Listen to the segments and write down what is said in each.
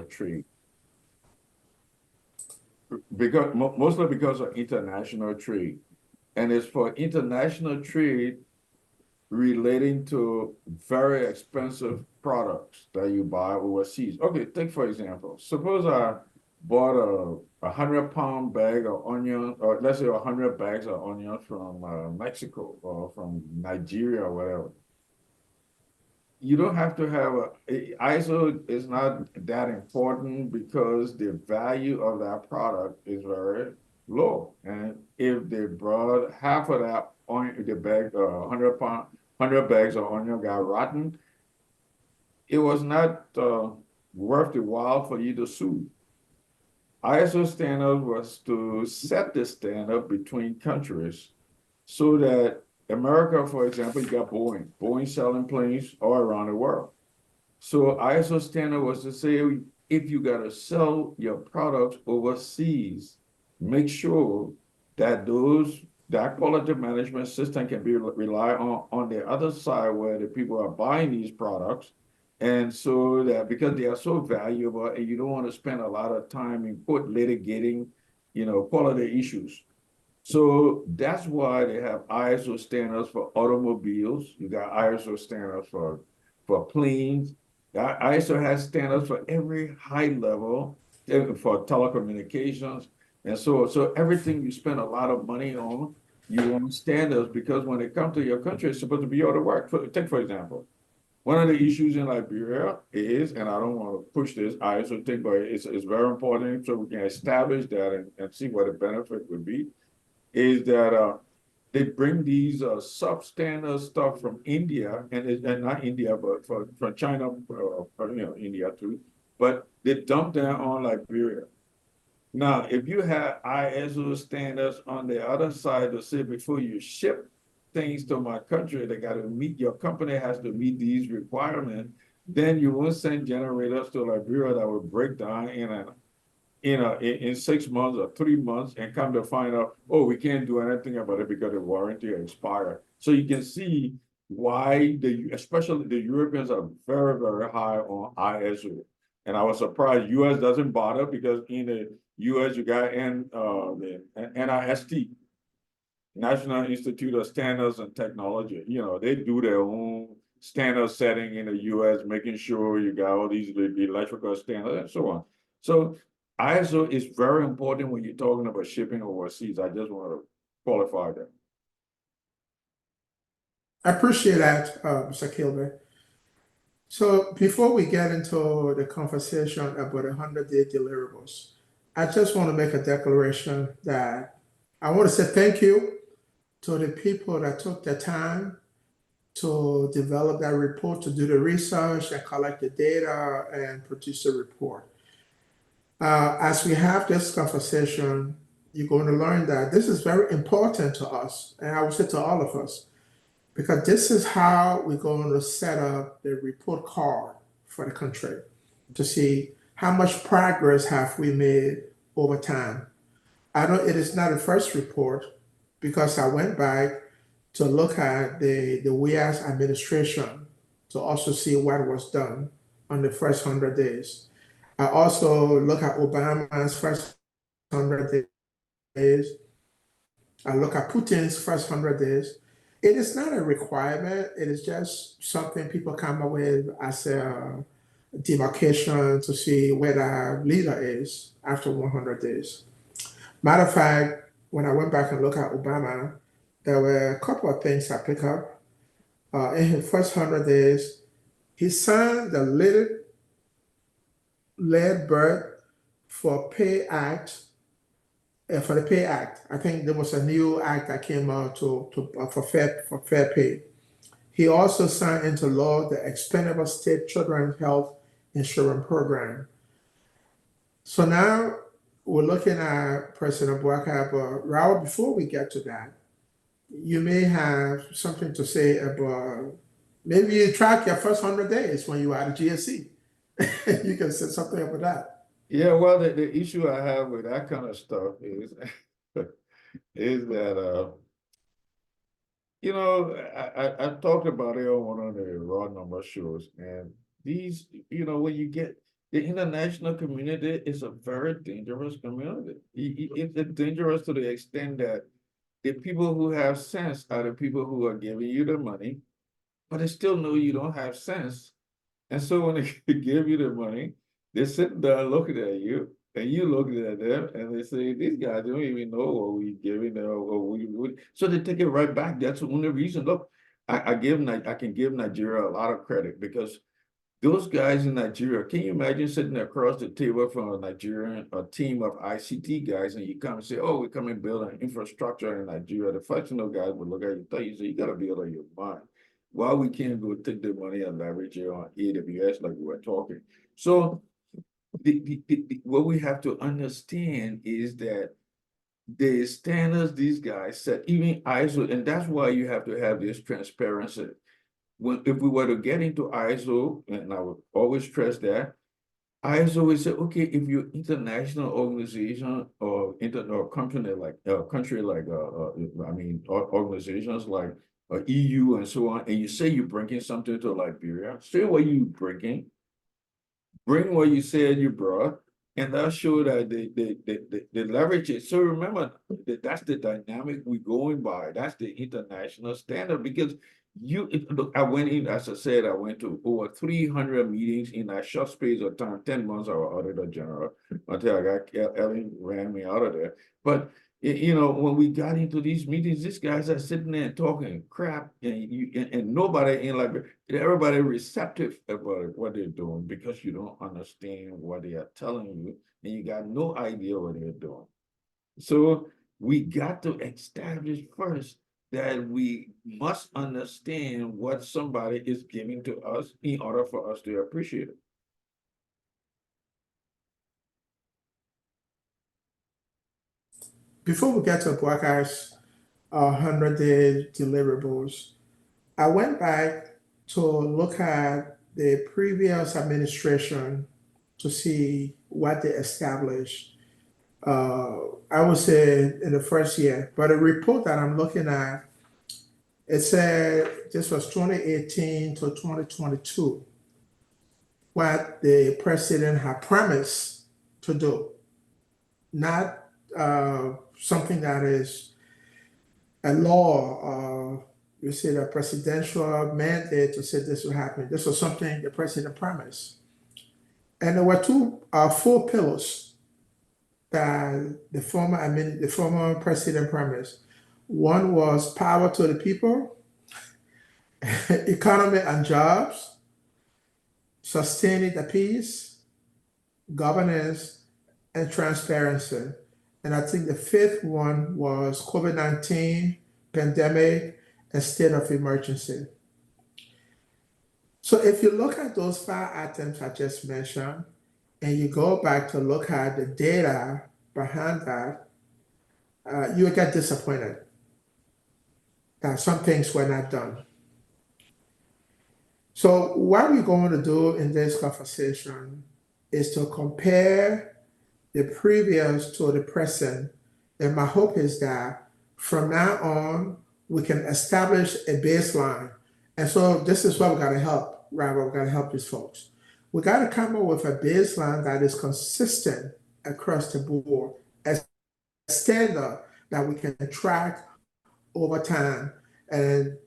trade, because mostly because of international trade, and it's for international trade relating to very expensive products that you buy overseas. Okay, take for example, suppose I bought a 100-pound bag of onion, or let's say 100 bags of onions from Mexico or from Nigeria or whatever. You don't have to have ISO is not that important because the value of that product is very low. And if they brought half of that on the bag, 100 pound, 100 bags of onion got rotten, it was not worth the while for you to sue. ISO standard was to set the standard between countries so that America, for example, you got Boeing selling planes all around the world. So ISO standard was to say, if you got to sell your products overseas, make sure that that quality management system can be relied on the other side where the people are buying these products. And so that because they are so valuable and you don't want to spend a lot of time in court litigating, quality issues. So that's why they have ISO standards for automobiles. You got ISO standards for planes. ISO has standards for every high level for telecommunications. And so everything you spend a lot of money on, you want standards because when it comes to your country, it's supposed to be able to work. Take, for example, one of the issues in Liberia is, and I don't want to push this ISO thing, but it's very important so we can establish that and see what the benefit would be is that they bring these substandard stuff from India and not India, but from China, India too. But they dump them on Liberia. Now, if you have ISO standards on the other side to say before you ship things to my country, they got to meet, your company has to meet these requirements, then you won't send generators to Liberia that will break down in 6 months or 3 months and come to find out, oh, we can't do anything about it because the warranty expired. So you can see why especially the Europeans are very, very high on ISO. And I was surprised US doesn't bother because in the US you got the NIST, National Institute of Standards and Technology. They do their own standard setting in the US, making sure you got all these electrical standards and so on. So ISO is very important when you're talking about shipping overseas. I just want to qualify that. I appreciate that, Mr. Kilby. So before we get into the conversation about the 100-day deliverables, I just want to make a declaration that I want to say thank you to the people that took the time to develop that report, to do the research and collect the data and produce the report. As we have this conversation, you're going to learn that this is very important to us, and I would say to all of us, because this is how we're going to set up the report card for the country to see how much progress have we made over time. I know it is not the first report because I went back to look at the WIA's administration to also see what was done on the first 100 days. I also look at Obama's first 100 days. I look at Putin's first 100 days. It is not a requirement. It is just something people come up with as a demarcation to see where the leader is after 100 days. Matter of fact, when I went back and looked at Obama, there were a couple of things I picked up. In his first 100 days, he signed the lead bird for Pay Act, for the Pay Act. I think there was a new act that came out for fair pay. He also signed into law the Expendable State Children's Health Insurance Program. So now we're looking at President Bouakai, but Raul, before we get to that, you may have something to say about maybe you track your first 100 days when you were at GSC. You can say something about that. Yeah, well, the issue I have with that kind of stuff is is that I talked about it on one of the raw number shows, and these, when you get The international community is a very dangerous community. It's dangerous to the extent that the people who have sense are the people who are giving you the money, but they still know you don't have sense. And so when they give you the money, they sit there looking at you, and you looking at them, and they say, "These guys don't even know what we giving them, or we." So they take it right back. That's the only reason. Look, I can give Nigeria a lot of credit because those guys in Nigeria, can you imagine sitting across the table from a Nigerian, a team of ICT guys, and you come and say, "Oh, we're coming to build an infrastructure in Nigeria." The functional guys would look at you and tell you, "So you got to be out of your mind. Why we can't go take the money and leverage it on AWS like we were talking?" So what we have to understand is that the standards these guys set, even ISO, and that's why you have to have this transparency. If we were to get into ISO, and I would always stress that, ISO would say, okay, if you're international organization or country like organizations like EU and so on, and you say you're bringing something to Liberia, say what you bring what you said you brought, and that show that they leverage it. So remember that that's the dynamic we're going by. That's the international standard because look, I went in, as I said, I went to over 300 meetings in a short space of time, 10 months I was auditor general until I got Ellen ran me out of there. But when we got into these meetings, these guys are sitting there talking crap, and nobody in like everybody receptive about what they're doing because you don't understand what they are telling you, and you got no idea what they're doing. So we got to establish first that we must understand what somebody is giving to us in order for us to appreciate it. Before we get to Black Eyes 100-day deliverables, I went back to look at the previous administration to see what they established. I would say in the first year, but a report that I'm looking at, it said this was 2018 to 2022, what the president had promised to do, not something that is a law, you see the presidential mandate to say this will happen. This was something the president promised. And there were four pillars that the former president promised. One was power to the people, economy and jobs, sustaining the peace, governance, and transparency. And I think the fifth one was COVID-19 pandemic and state of emergency. So if you look at those five items I just mentioned, and you go back to look at the data behind that, you will get disappointed that some things were not done. So what we're going to do in this conversation is to compare the previous to the present. And my hope is that from now on, we can establish a baseline. And so this is what we got to help, Robert. We got to help these folks. We got to come up with a baseline that is consistent across the board, a standard that we can track over time. And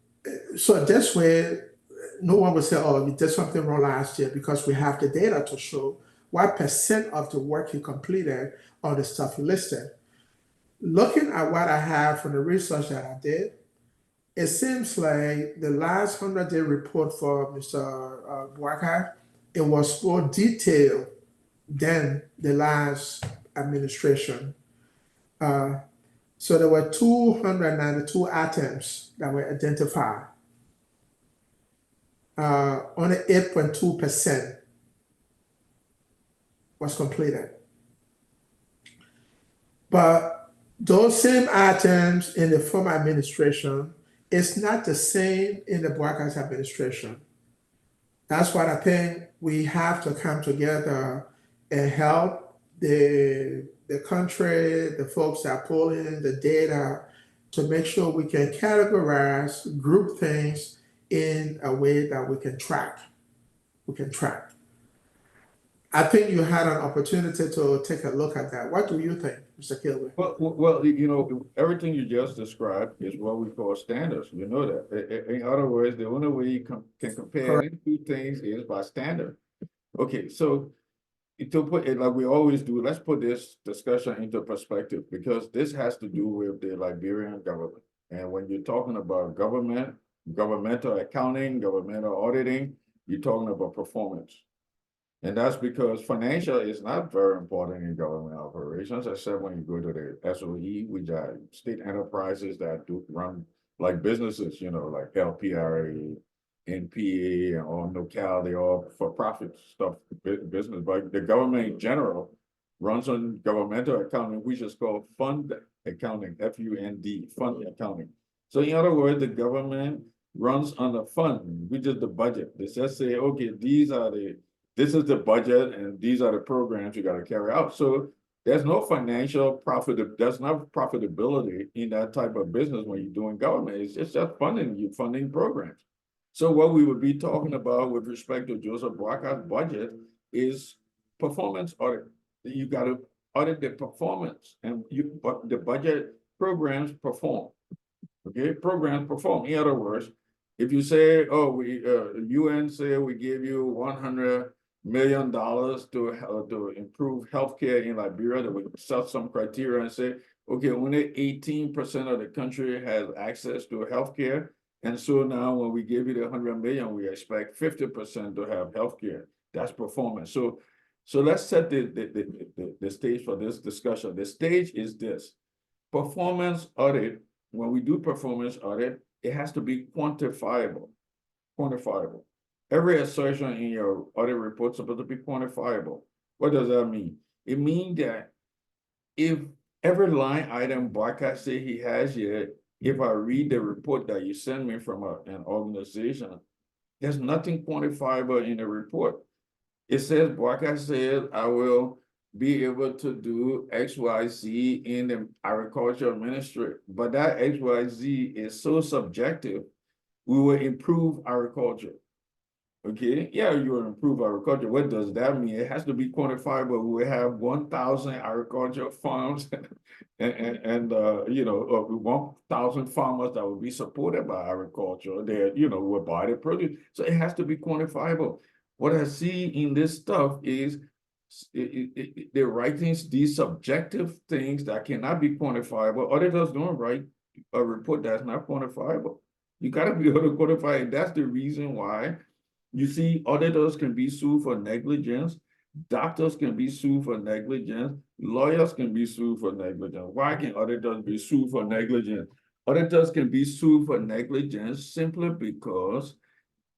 so this way, no one will say, oh, you did something wrong last year because we have the data to show what percent of the work you completed on the stuff you listed. Looking at what I have from the research that I did, it seems like the last 100-day report for Mr. Boakai, it was more detailed than the last administration. So there were 292 items that were identified. Only 8.2% was completed. But those same items in the former administration is not the same in the Boakai's administration. That's what I think we have to come together and help the country, the folks that are pulling the data to make sure we can categorize, group things in a way that we can track. We can track. I think you had an opportunity to take a look at that. What do you think, Mr. Kilby? Well, everything you just described is what we call standards. You know that. In other words, the only way you can compare Correct. any two things is by standard. Okay, so to put it like we always do, let's put this discussion into perspective because this has to do with the Liberian government. And when you're talking about government, governmental accounting, governmental auditing, you're talking about performance. And that's because financial is not very important in government operations, except when you go to the SOE, which are state enterprises that do run like businesses, like LPRA, NPA, or NOCAL, they all for-profit stuff, business. But the government in general runs on governmental accounting, which is called fund accounting, FUND, fund accounting. So in other words, the government runs on a fund, which is the budget. They just say, okay, this is the budget and these are the programs you got to carry out. So there's no financial profit, there's not profitability in that type of business when you're doing government. It's just funding programs. So what we would be talking about with respect to Joseph Boakar's budget is performance audit. You got to audit the performance and the budget programs perform. Okay, programs perform. In other words, if you say, oh, we UN say we give you $100 million to improve healthcare in Liberia, that we set some criteria and say, okay, only 18% of the country has access to healthcare. And so now when we give you the 100 million, we expect 50% to have healthcare. That's performance. So let's set the stage for this discussion. The stage is this. Performance audit, when we do performance audit, it has to be quantifiable. Quantifiable. Every assertion in your audit report is supposed to be quantifiable. What does that mean? It means that if every line item Barker say he has here, if I read the report that you send me from an organization, there's nothing quantifiable in the report. It says, Barker said, I will be able to do XYZ in the agricultural ministry, but that XYZ is so subjective, we will improve agriculture. Okay, yeah, you will improve agriculture. What does that mean? It has to be quantifiable. We have 1,000 agricultural farms and 1,000 farmers that will be supported by agriculture. They, will buy the produce. So it has to be quantifiable. What I see in this stuff is they're writing these subjective things that cannot be quantifiable. Auditors don't write a report that's not quantifiable. You got to be able to quantify it. That's the reason why you see auditors can be sued for negligence, doctors can be sued for negligence, lawyers can be sued for negligence. Why can auditors be sued for negligence? Auditors can be sued for negligence simply because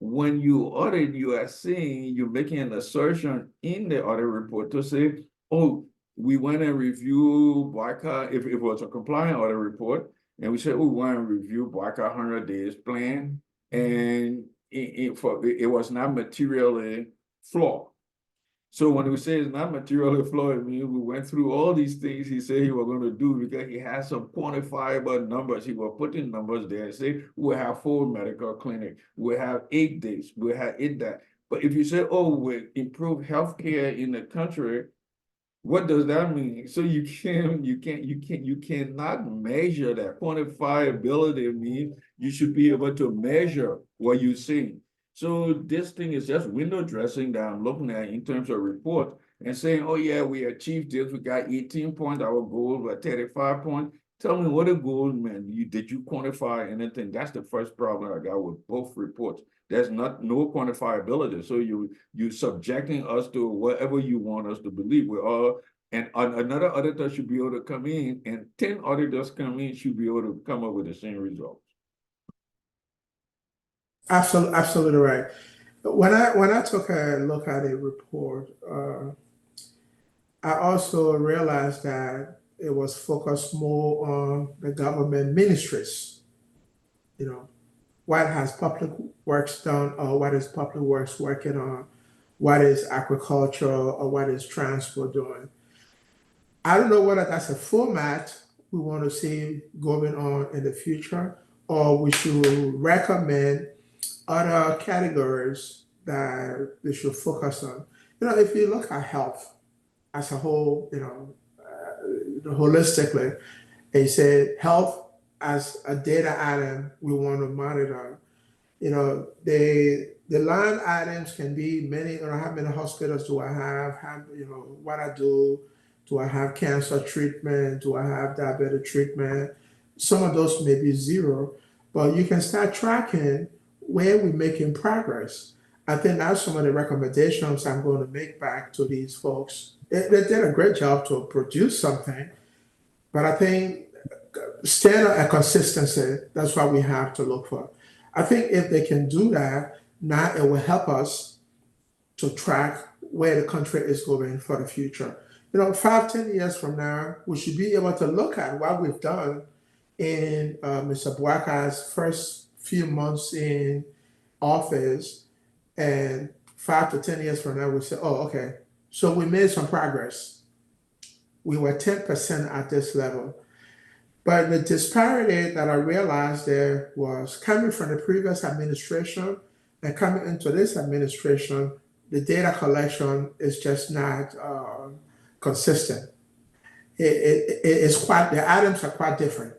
when you audit, you are saying, you're making an assertion in the audit report to say, oh, we went and reviewed BICA, if it was a compliant audit report, and we said, oh, we want to review BICA 100 days plan, and it was not materially flawed. So when we say it's not materially flawed, it means we went through all these things he said he was going to do because he has some quantifiable numbers. He will put in numbers there and say, we'll have 4 medical clinics, we'll have 8 days, we'll have 8 that. But if you say, oh, we improve healthcare in the country, what does that mean? So you cannot measure that. Quantifiability means you should be able to measure what you're seeing. So this thing is just window dressing that I'm looking at in terms of report and saying, oh yeah, we achieved this. We got 18 points, our goal was 35 points. Tell me what the goal meant. Did you quantify anything? That's the first problem I got with both reports. There's no quantifiability. So you subjecting us to whatever you want us to believe. And another auditor should be able to come in, and 10 auditors come in should be able to come up with the same results. Absolutely right. When I took a look at a report, I also realized that it was focused more on the government ministries. What has public works done, or what is public works working on, what is agriculture, or what is transport doing. I don't know whether that's a format we want to see going on in the future, or we should recommend other categories that they should focus on. If you look at health as a whole, holistically, they said health as a data item we want to monitor. The line items can be many. How many hospitals do I have? What I do I have cancer treatment? Do I have diabetic treatment? Some of those may be zero, but you can start tracking where we're making progress. I think that's some of the recommendations I'm going to make back to these folks. They did a great job to produce something, but I think standard and consistency, that's what we have to look for. I think if they can do that, now it will help us to track where the country is going for the future. 5, 10 years from now, we should be able to look at what we've done in Mr. Boaka's first few months in office, and 5 to 10 years from now, we say, oh, okay, so we made some progress. We were 10% at this level. But the disparity that I realized there was coming from the previous administration and coming into this administration, the data collection is just not consistent. It's quite, the items are quite different.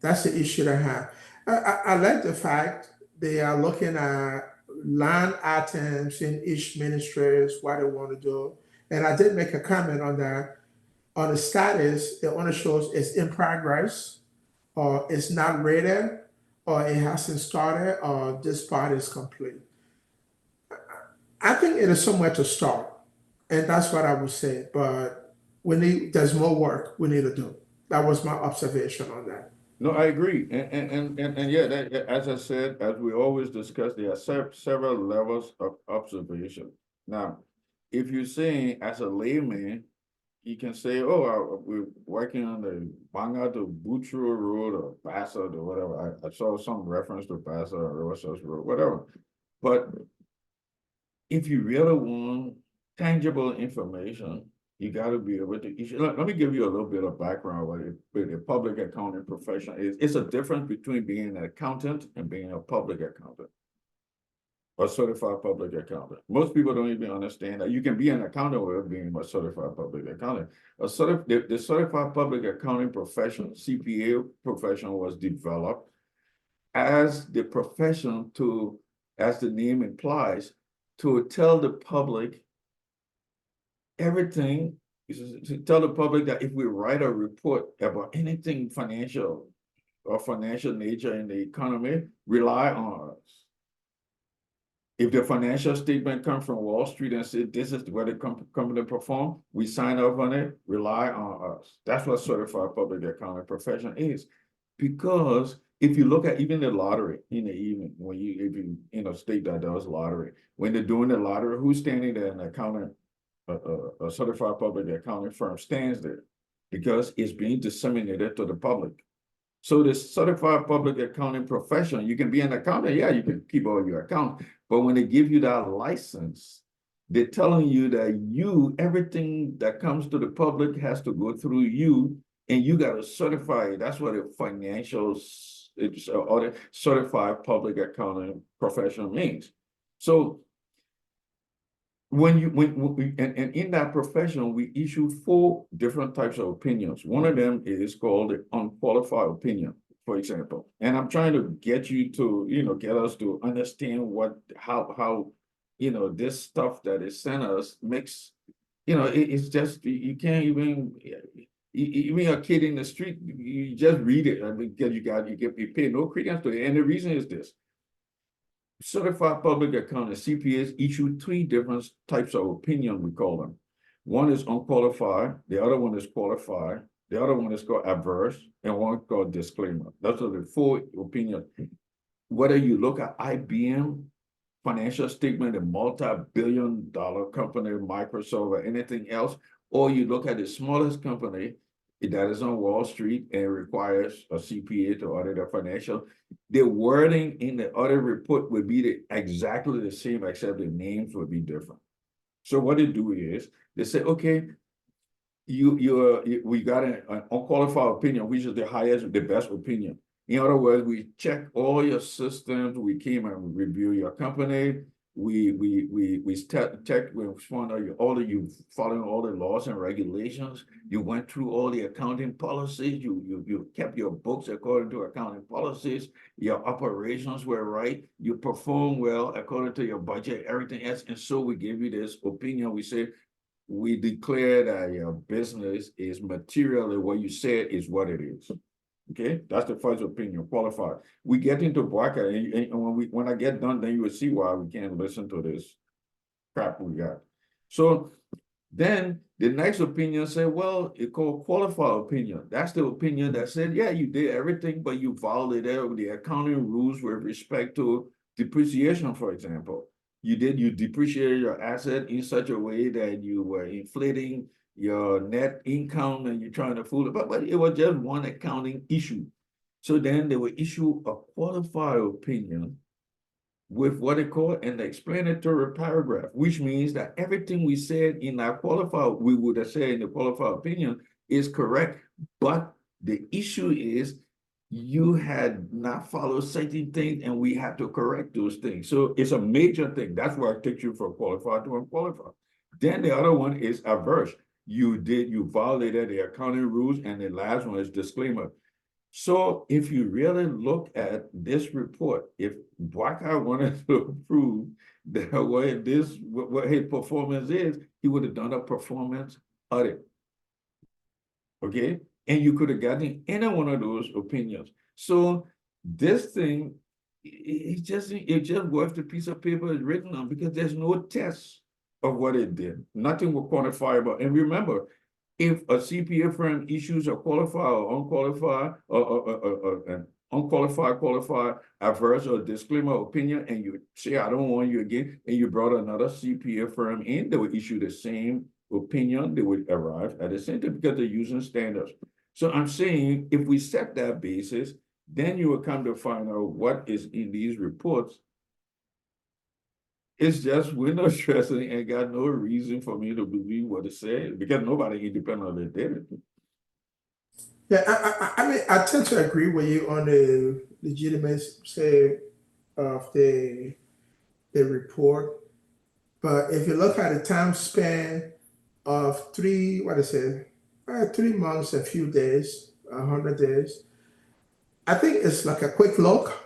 That's the issue they have. I like the fact they are looking at line items in each ministries, what they want to do. And I did make a comment on that. On the status, it only shows it's in progress, or it's not ready, or it hasn't started, or this part is complete. I think it is somewhere to start, and that's what I would say. But there's more work we need to do. That was my observation on that. No, I agree. And yeah, as I said, as we always discuss, there are several levels of observation. Now, if you're saying as a layman, you can say, oh, we're working on the Banga to Butcher Road or Passa or whatever. I saw some reference to Passa or Rosas Road, whatever. But if you really want tangible information, you got to be able to issue. Let me give you a little bit of background what a public accounting profession is. It's a difference between being an accountant and being a public accountant, a certified public accountant. Most people don't even understand that you can be an accountant without being a certified public accountant. The certified public accounting profession, CPA profession, was developed as the profession to, as the name implies, to tell the public everything, to tell the public that if we write a report about anything financial or financial nature in the economy, rely on us. If the financial statement comes from Wall Street and says this is where the company perform, we sign off on it, rely on us. That's what certified public accounting profession is. Because if you look at even the lottery in the evening, when if you in a state that does lottery, when they're doing the lottery, who's standing there? An accountant, a certified public accounting firm stands there because it's being disseminated to the public. So the certified public accounting profession, you can be an accountant, yeah, you can keep all your accounts, but when they give you that license, they're telling you that everything that comes to the public has to go through you, and you got to certify it. That's what a or the certified public accounting profession means. So when in that profession, we issue 4 different types of opinions. One of them is called the unqualified opinion, for example. And I'm trying to get you to, get us to understand how this stuff that is sent us makes, it's just, you can't even a kid in the street, you just read it because you get paid no credence to it. And the reason is this. Certified public accountants, CPAs, issue 3 different types of opinion, we call them. One is unqualified, the other one is qualified, the other one is called adverse, and one called disclaimer. Those are the 4 opinions. Whether you look at IBM financial statement, a multi-billion-dollar company, Microsoft, or anything else, or you look at the smallest company that is on Wall Street and requires a CPA to audit their financial, the wording in the audit report would be exactly the same, except the names would be different. So what they do is they say, okay, we got an unqualified opinion, which is the best opinion. In other words, we check all your systems, we came and review your company, we checked, we found out all of you following all the laws and regulations. You went through all the accounting policies. You kept your books according to accounting policies. Your operations were right. You performed well according to your budget, everything else. And so we gave you this opinion. We said, we declare that your business is materially what you said is what it is. Okay, that's the first opinion, qualified. We get into bracket, and when I get done, then you will see why we can't listen to this crap we got. So then the next opinion said, well, it's called qualified opinion. That's the opinion that said, yeah, you did everything, but you violated the accounting rules with respect to depreciation, for example. You depreciated your asset in such a way that you were inflating your net income and you're trying to fool it, but it was just one accounting issue. So then they will issue a qualified opinion with what they call an explanatory paragraph, which means that everything we said in our qualified, we would have said in the qualified opinion is correct, but the issue is you had not followed certain things and we had to correct those things. So it's a major thing. That's why I take you from qualified to unqualified. Then the other one is adverse. You violated the accounting rules, and the last one is disclaimer. So if you really look at this report, if Bwaka wanted to prove that what his performance is, he would have done a performance audit. Okay, and you could have gotten any one of those opinions. So this thing, it just worth the piece of paper it's written on, because there's no test of what it did. Nothing will quantifiable. And remember, if a CPA firm issues a qualified or unqualified or an unqualified, qualified, adverse or disclaimer opinion, and you say, I don't want you again, and you brought another CPA firm in, they would issue the same opinion, they would arrive at the same thing because they're using standards. So I'm saying if we set that basis, then you will come to find out what is in these reports. It's just window dressing and got no reason for me to believe what it said because nobody independently did it. Yeah, I mean, I tend to agree with you on the legitimacy of the report, but if you look at the time span of 3 months, a few days, 100 days, I think it's like a quick look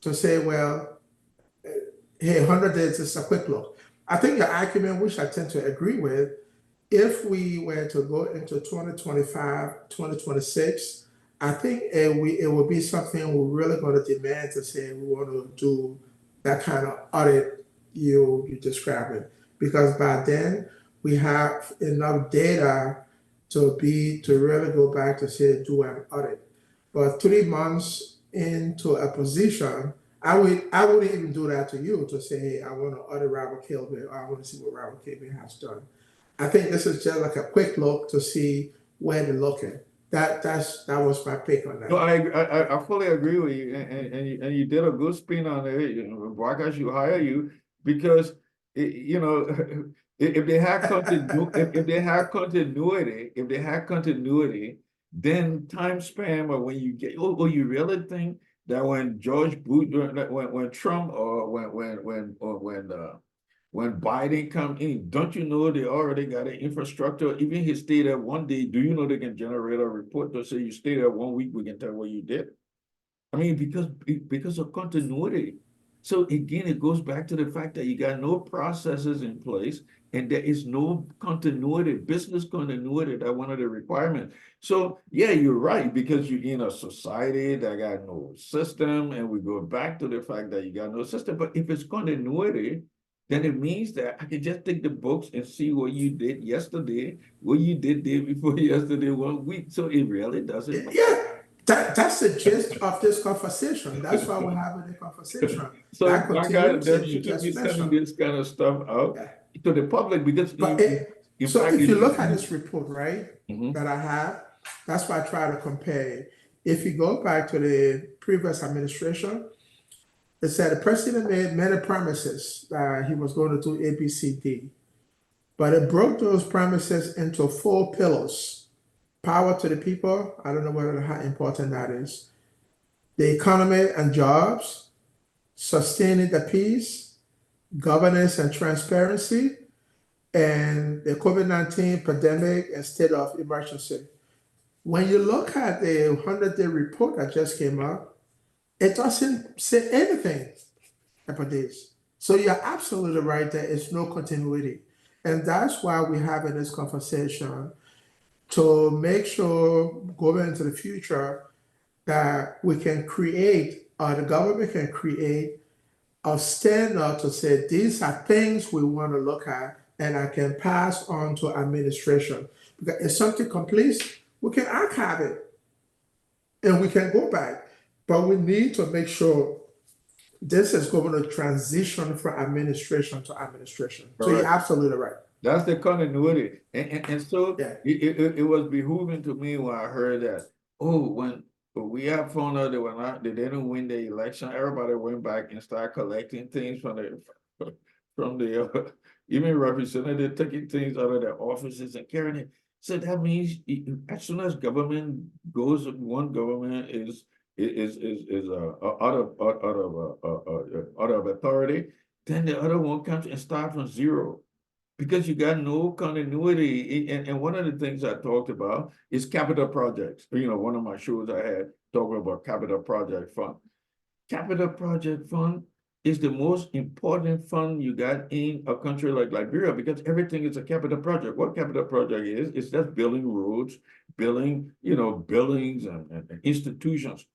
to say, well, hey, 100 days is a quick look. I think the argument, which I tend to agree with, if we were to go into 2025, 2026, I think it would be something we're really going to demand to say we want to do that kind of audit you describing, because by then we have enough data to really go back to say do an audit. But 3 months into a position, I wouldn't even do that to you to say, hey, I want to audit Robert Kilby, or I want to see what Robert Kilby has done. I think this is just like a quick look to see where they're looking. That was my pick on No, that. I fully agree with you, and you did a good spin on it. You know, why can't you hire you? Because if they had continuity, then time span. But when you get, you really think that when George Bush, when Trump, or when Biden come in, don't you know they already got an infrastructure? Even he stayed there one day, do you know they can generate a report to say you stay there 1 week, we can tell what you did? I mean, because of continuity. So again, it goes back to the fact that you got no processes in place and there is no continuity, business continuity, that one of the requirements. So yeah, you're right, because you're in a society that got no system, and we go back to the fact that you got no system. But if it's continuity, then it means that I can just take the books and see what you did yesterday, what you did day before yesterday, 1 week. So it really doesn't matter. Yeah, that's the gist of this conversation. That's why we're having the conversation. So That my God, continuity there you shouldn't be just sending mentioned. this kind of stuff out Yeah. to the public, because But in so fact, if it you should look at be. this report, right, Mhm. that I have, that's why I try to compare it. If you go back to the previous administration, it said the president made many promises that he was going to do A, B, C, D, but it broke those promises into 4 pillars: power to the people. I don't know whether how important that is. The economy and jobs, sustaining the peace, governance and transparency, and the COVID-19 pandemic and state of emergency. When you look at the 100-day report that just came out, it doesn't say anything about this. So you're absolutely right, there is no continuity. And that's why we're having this conversation to make sure going into the future that we can create, or the government can create a standard to say these are things we want to look at and I can pass on to administration. Because if something completes, we can archive it and we can go back. But we need to make sure this is going to transition from administration to administration. So you're Correct. absolutely right. That's the continuity. And so Yeah. it was behooving to me when I heard that, oh, when we have found out they didn't win the election, everybody went back and started collecting things from the even representative taking things out of their offices and carrying it. So that means as soon as government goes, one government is out of authority, then the other one comes and start from zero because you got no continuity. And one of the things I talked about is capital projects. One of my shows I had talking about capital project fund. Capital project fund is the most important fund you got in a country like Liberia because everything is a capital project. What capital project is, it's just building roads, building, buildings and institutions.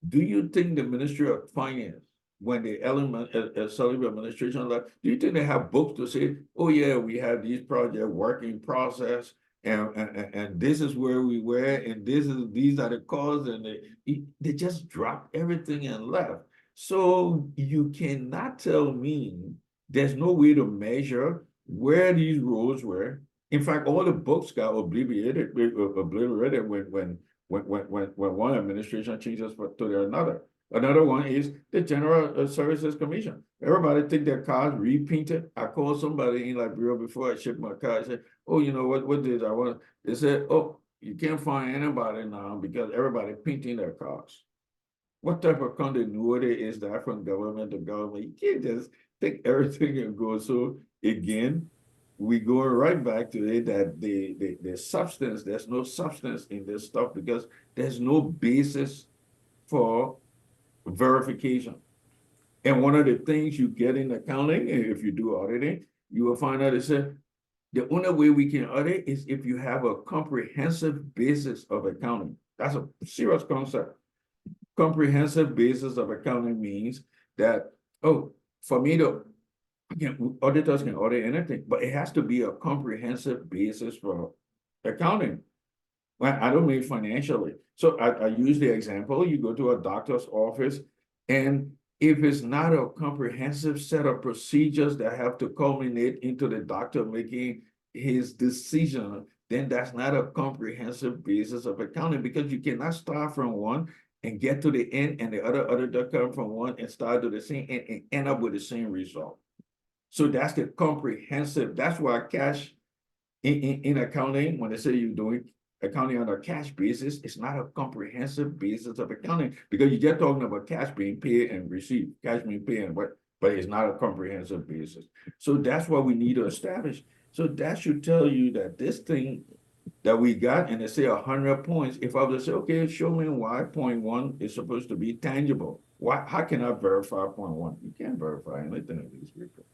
Do you think the Ministry of Finance, when the Sullivan administration left, do you think they have books to say, oh yeah, we have these projects working process, and this is where we were, and these are the costs, and they just dropped everything and left. So you cannot tell me there's no way to measure where these roads were. In fact, all the books got obliterated when one administration changes to the another. Another one is the General Services Commission. Everybody take their cars, repaint it. I called somebody in Liberia before I shipped my car. I said, oh, you know what did I want? They said, oh, you can't find anybody now because everybody painting their cars. What type of continuity is that from government to government? You can't just take everything and go. So again, we go right back to it that the substance, there's no substance in this stuff because there's no basis for verification. And one of the things you get in accounting, if you do auditing, you will find out it said the only way we can audit is if you have a comprehensive basis of accounting. That's a serious concept. Comprehensive basis of accounting means that, oh, for me to auditors can audit anything, but it has to be a comprehensive basis for accounting. Well, I don't mean financially. So I use the example, you go to a doctor's office, and if it's not a comprehensive set of procedures that have to culminate into the doctor making his decision, then that's not a comprehensive basis of accounting because you cannot start from one and get to the end and the other auditor come from one and start to the same and end up with the same result. So that's the comprehensive, that's why cash in accounting, when they say you're doing accounting on a cash basis, it's not a comprehensive basis of accounting because you're just talking about cash being paid and received, cash being paid and what, but it's not a comprehensive basis. So that's what we need to establish. So that should tell you that this thing that we got, and they say 100 points, if I was to say, okay, show me why 0.1 is supposed to be tangible. Why, how can I verify 0.1? You can't verify anything in these reports.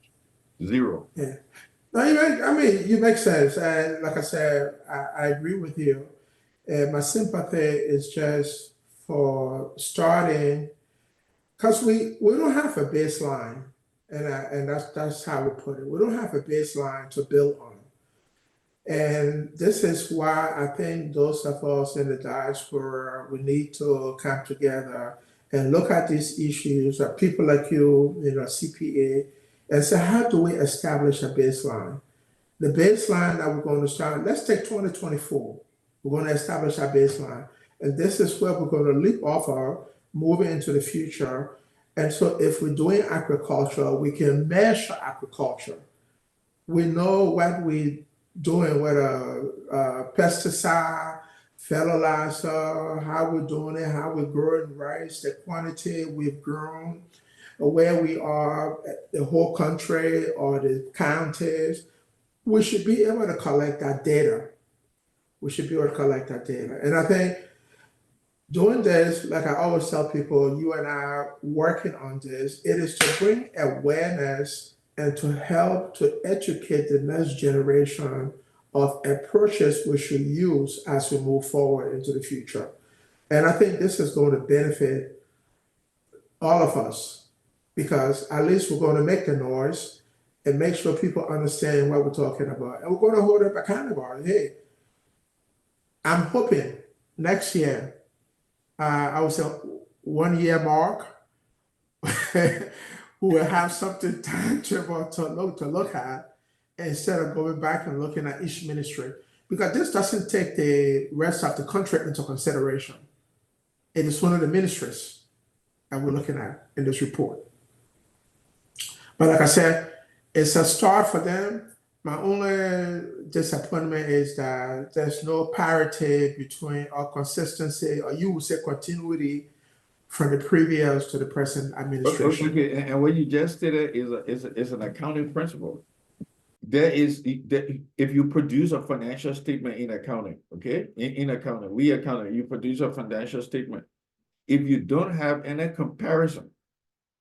Zero. Yeah. No, you make sense. And like I said, I agree with you. And my sympathy is just for starting, because we don't have a baseline. And that's how we put it. We don't have a baseline to build on. And this is why I think those of us in the diaspora, we need to come together and look at these issues, people like you, CPA, and say, how do we establish a baseline? The baseline that we're going to start, let's take 2024. We're going to establish our baseline. And this is where we're going to leap off of, moving into the future. And so if we're doing agriculture, we can measure agriculture. We know what we're doing with a pesticide, fertilizer, how we're doing it, how we're growing rice, the quantity we've grown. where we are, the whole country or the counties, we should be able to collect that data. We should be able to collect that data. And I think doing this, like I always tell people, you and I are working on this, it is to bring awareness and to help to educate the next generation of approaches we should use as we move forward into the future. And I think this is going to benefit all of us because at least we're going to make the noise and make sure people understand what we're talking about. And we're going to hold up accountable. Hey, I'm hoping next year, I would say 1 year mark, we will have something tangible to look at instead of going back and looking at each ministry. Because this doesn't take the rest of the country into consideration. It is one of the ministries that we're looking at in this report. But like I said, it's a start for them. My only disappointment is that there's no parity between or consistency, or you would say continuity from the previous to the present administration. Okay, and what you just stated is an accounting principle. If you produce a financial statement in accounting, okay, in accounting, you produce a financial statement. If you don't have any comparison,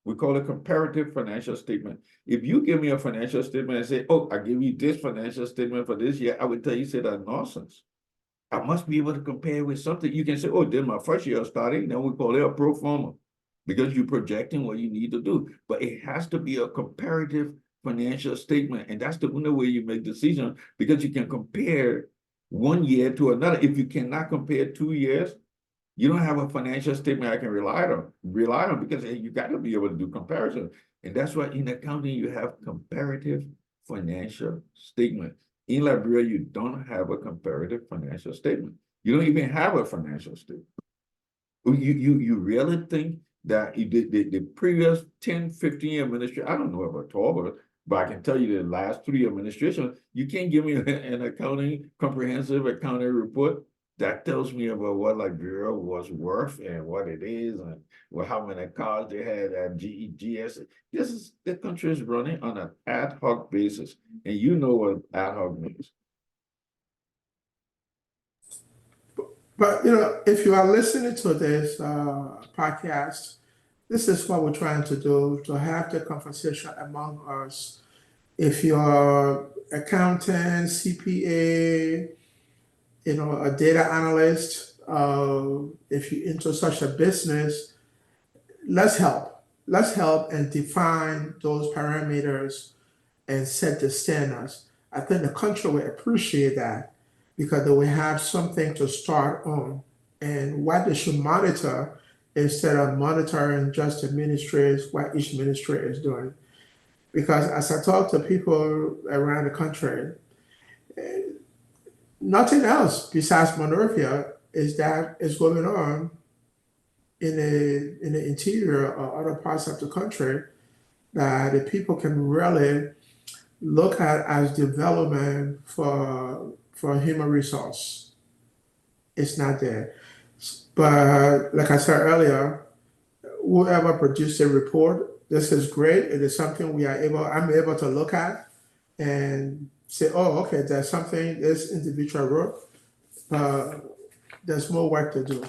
we call it comparative financial statement. If you give me a financial statement and say, oh, I give you this financial statement for this year, I would tell you, say that's nonsense. I must be able to compare with something. You can say, oh, this is my first year of starting, then we call it a pro forma because you're projecting what you need to do. But it has to be a comparative financial statement. And that's the only way you make decisions because you can compare 1 year to another. If you cannot compare 2 years, you don't have a financial statement I can rely on because hey, you got to be able to do comparison. And that's why in accounting, you have comparative financial statement. In Liberia, you don't have a comparative financial statement. You don't even have a financial statement. You really think that the previous 10, 15 administration, I don't know about 12, but I can tell you the last 3 administrations, you can't give me an comprehensive accounting report that tells me about what Liberia was worth and what it is and how many cars they had at GEGS. The country is running on an ad hoc basis, and you know what ad hoc means. But if you are listening to this podcast, this is what we're trying to do to have the conversation among us. If you're accountant, CPA, a data analyst, if you're into such a business, let's help. Let's help and define those parameters and set the standards. I think the country will appreciate that because they will have something to start on and what they should monitor instead of monitoring just the ministries, what each ministry is doing. Because as I talk to people around the country, nothing else besides Monrovia is going on in the interior or other parts of the country that the people can really look at as development for human resource. It's not there. But like I said earlier, whoever produced a report, this is great. It is something I'm able to look at and say, oh, okay, there's something this individual wrote. There's more work to do.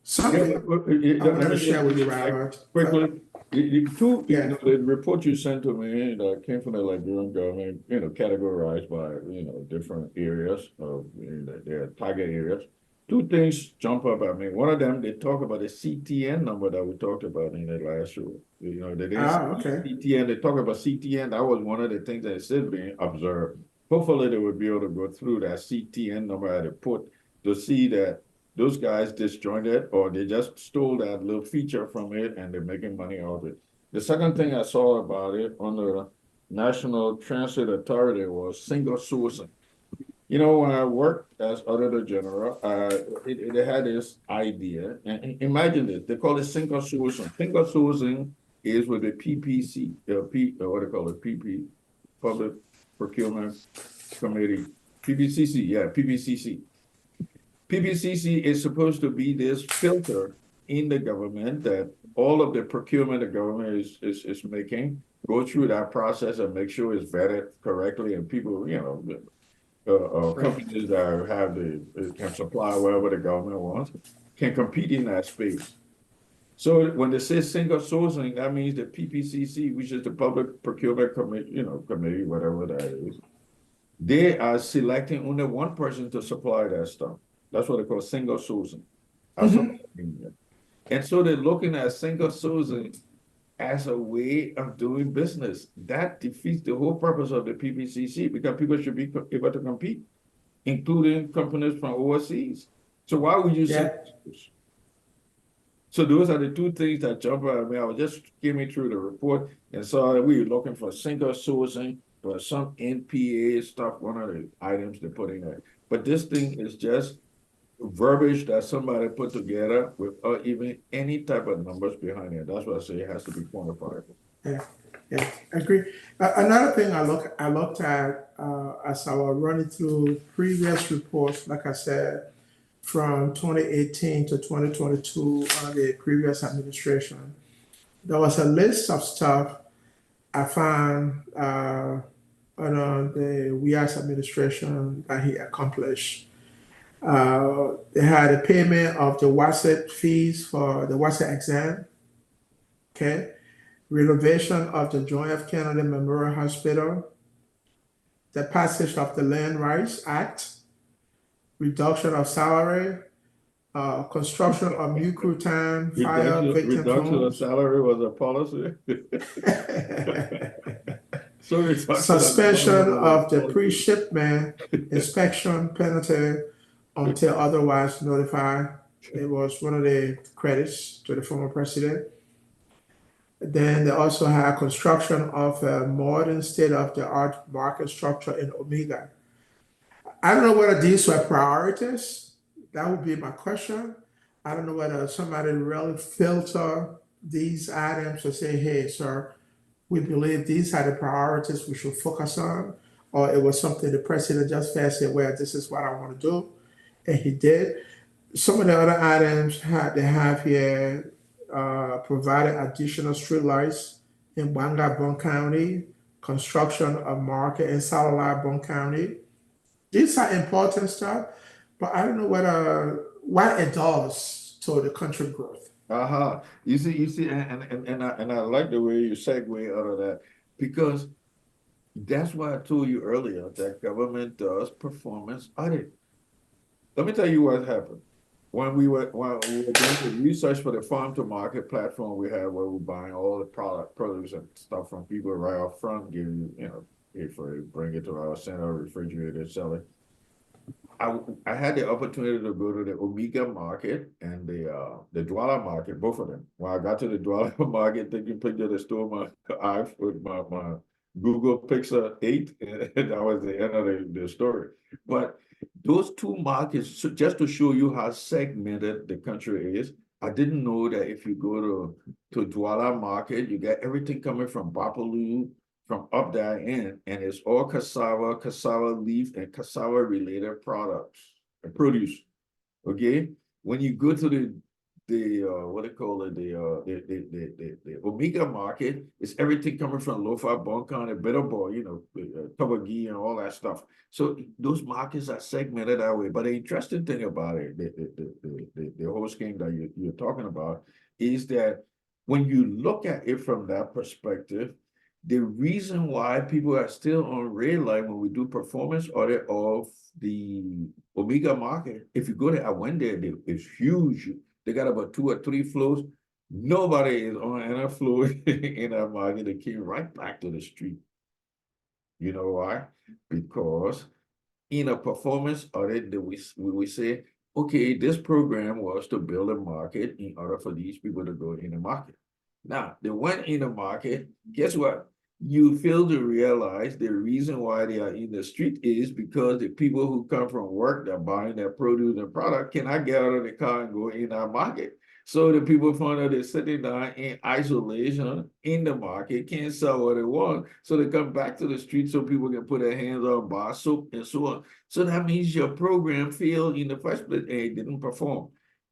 Something I wanted to share with you, Robert. Quickly, the report you sent to me that came from the Liberian government, categorized by different areas of their target areas. 2 things jump up at me. One of them, they talk about the CTN number that we talked about in the last show. Okay. CTN, they talk about CTN. That was one of the things that is still being observed. Hopefully, they will be able to go through that CTN number at the port to see that those guys disjointed or they just stole that little feature from it and they're making money off it. The second thing I saw about it on the National Transit Authority was single sourcing. When I worked as Auditor General, they had this idea, and imagine this, they call it single sourcing. Single sourcing is with the PPC, what they call it, PP, Public Procurement Committee, PPCC, yeah, PPCC. PPCC is supposed to be this filter in the government that all of the procurement the government is making go through that process and make sure it's vetted correctly and people, companies that have can supply whatever the government wants can compete in that space. So when they say single sourcing, that means the PPCC, which is the Public Procurement Committee, committee, whatever that is, they are selecting only one person to supply that stuff. That's what they call single sourcing. And so they're looking at single sourcing as a way of doing business. That defeats the whole purpose of the PPCC because people should be able to compete, including companies from overseas. So why would you say? So those are the two things that jump out at me. I was just skimming through the report and saw we were looking for single sourcing for some NPA stuff, one of the items they put in there. But this thing is just verbiage that somebody put together without even any type of numbers behind it. That's why I say it has to be quantifiable. Yeah, I agree. Another thing I looked at as I was running through previous reports, like I said, from 2018 to 2022 under the previous administration, there was a list of stuff I found under the WIAS administration that he accomplished. They had a payment of the WASET fees for the WASET exam, okay? Renovation of the John F. Kennedy Memorial Hospital, the passage of the Land Rights Act, reduction of salary, construction of new crew time, fire victim Reduction of homes. salary was a policy. So Suspension of the pre-shipment inspection penalty until otherwise notified. It was one of the credits to the former president. Then they also had construction of a modern state-of-the-art market structure in Omega. I don't know whether these were priorities. That would be my question. I don't know whether somebody really filter these items to say, hey, sir, we believe these are the priorities we should focus on, or it was something the president just first said, well, this is what I want to do, and he did. Some of the other items they have here provided additional streetlights in Bangabon County, construction of market in Satellite Bone County. These are important stuff, but I don't know what it does to the country growth. You see, and I like the way you segue out of that because that's why I told you earlier that government does performance audit. Let me tell you what happened. When we were doing the research for the farm to market platform we had where we're buying all the produce and stuff from people right up front, give you, pay for it, bring it to our center, refrigerator, sell it. I had the opportunity to go to the Omega market and the Douala market, both of them. When I got to the Douala market, taking picture of the store, my iPhone, my Google Pixel 8, and that was the end of the story. But those two markets, so just to show you how segmented the country is, I didn't know that if you go to Douala market, you get everything coming from Bapaloo, from up there in, and it's all cassava leaf, and cassava related products and produce. Okay, when you go to the what they call it, the Omega market, it's everything coming from Lofa, Bonkan, and Bitterball, Tobagi, and all that stuff. So those markets are segmented that way. But the interesting thing about it, the whole scheme that you're talking about, is that when you look at it from that perspective, the reason why people are still on red light when we do performance audit of the Omega market, if you go there, I went there, it's huge. They got about 2 or 3 floors. Nobody is on any floor in that market. They came right back to the street. You know why? Because in a performance audit, we say, okay, this program was to build a market in order for these people to go in the market. Now, they went in the market. Guess what? You fail to realize the reason why they are in the street is because the people who come from work, they're buying their produce and product, cannot get out of the car and go in our market. So the people find out they're sitting down in isolation in the market, can't sell what they want. So they come back to the street so people can put their hands on bar soap and so on. So that means your program failed in the first place and it didn't perform.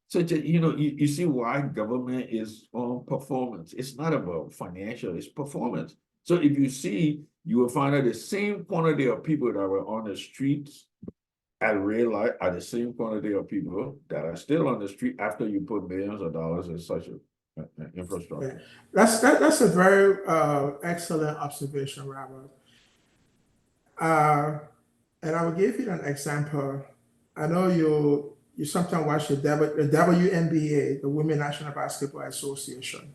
So, you see why government is on performance. It's not about financial, it's performance. So if you see, you will find that the same quantity of people that were on the streets at real life are the same quantity of people that are still on the street after you put millions of dollars in such a Yeah. infrastructure. That's a very excellent observation, Robert. Uh, and I will give you an example. I know you sometimes watch the WNBA, the Women National Basketball Association.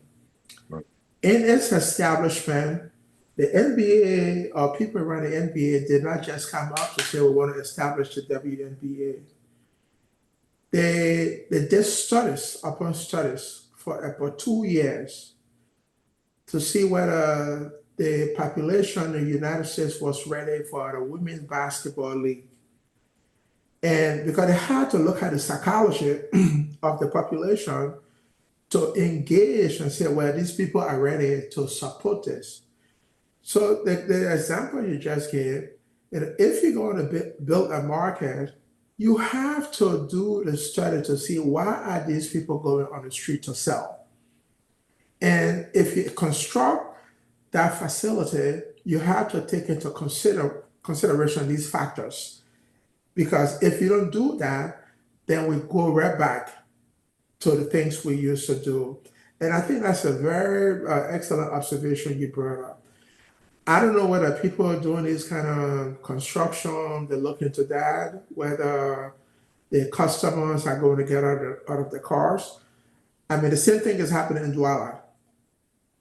Right. In its establishment, the NBA or people around the NBA did not just come up to say we want to establish the WNBA. They did studies upon studies for about 2 years to see whether the population in the United States was ready for the women's basketball league. And because they had to look at the psychology of the population to engage and say, well, these people are ready to support this. So the example you just gave, if you're going to build a market, you have to do the study to see why are these people going on the street to sell. And if you construct that facility, you have to take into consideration these factors. Because if you don't do that, then we go right back to the things we used to do. And I think that's a very excellent observation you brought up. I don't know whether people are doing this kind of construction, they look into that, whether the customers are going to get out of the cars. I mean, the same thing is happening in Douala.